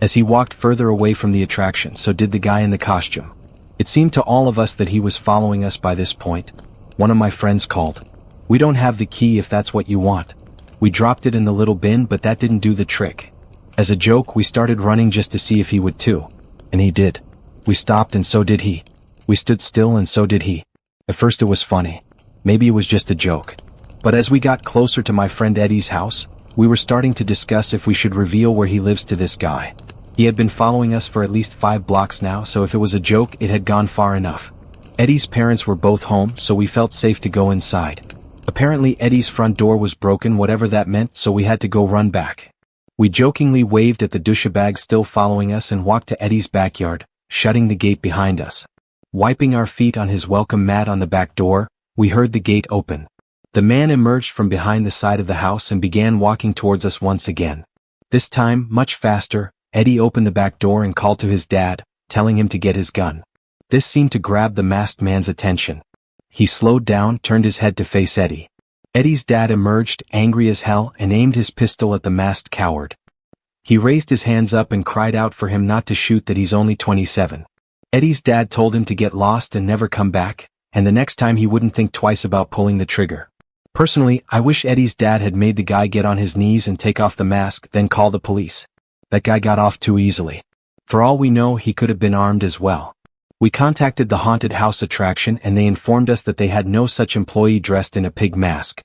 As he walked further away from the attraction, so did the guy in the costume. It seemed to all of us that he was following us by this point. One of my friends called. "We don't have the key if that's what you want." We dropped it in the little bin, but that didn't do the trick. As a joke, we started running just to see if he would too. And he did. We stopped and so did he. We stood still and so did he. At first it was funny. Maybe it was just a joke. But as we got closer to my friend Eddie's house, we were starting to discuss if we should reveal where he lives to this guy. He had been following us for at least 5 blocks now, so if it was a joke, it had gone far enough. Eddie's parents were both home, so we felt safe to go inside. Apparently Eddie's front door was broken, whatever that meant, so we had to go run back. We jokingly waved at the douchebag still following us and walked to Eddie's backyard, shutting the gate behind us. Wiping our feet on his welcome mat on the back door, we heard the gate open. The man emerged from behind the side of the house and began walking towards us once again. This time, much faster, Eddie opened the back door and called to his dad, telling him to get his gun. This seemed to grab the masked man's attention. He slowed down, turned his head to face Eddie. Eddie's dad emerged, angry as hell, and aimed his pistol at the masked coward. He raised his hands up and cried out for him not to shoot, that he's only 27. Eddie's dad told him to get lost and never come back, and the next time he wouldn't think twice about pulling the trigger. Personally, I wish Eddie's dad had made the guy get on his knees and take off the mask, then call the police. That guy got off too easily. For all we know, he could have been armed as well. We contacted the haunted house attraction and they informed us that they had no such employee dressed in a pig mask.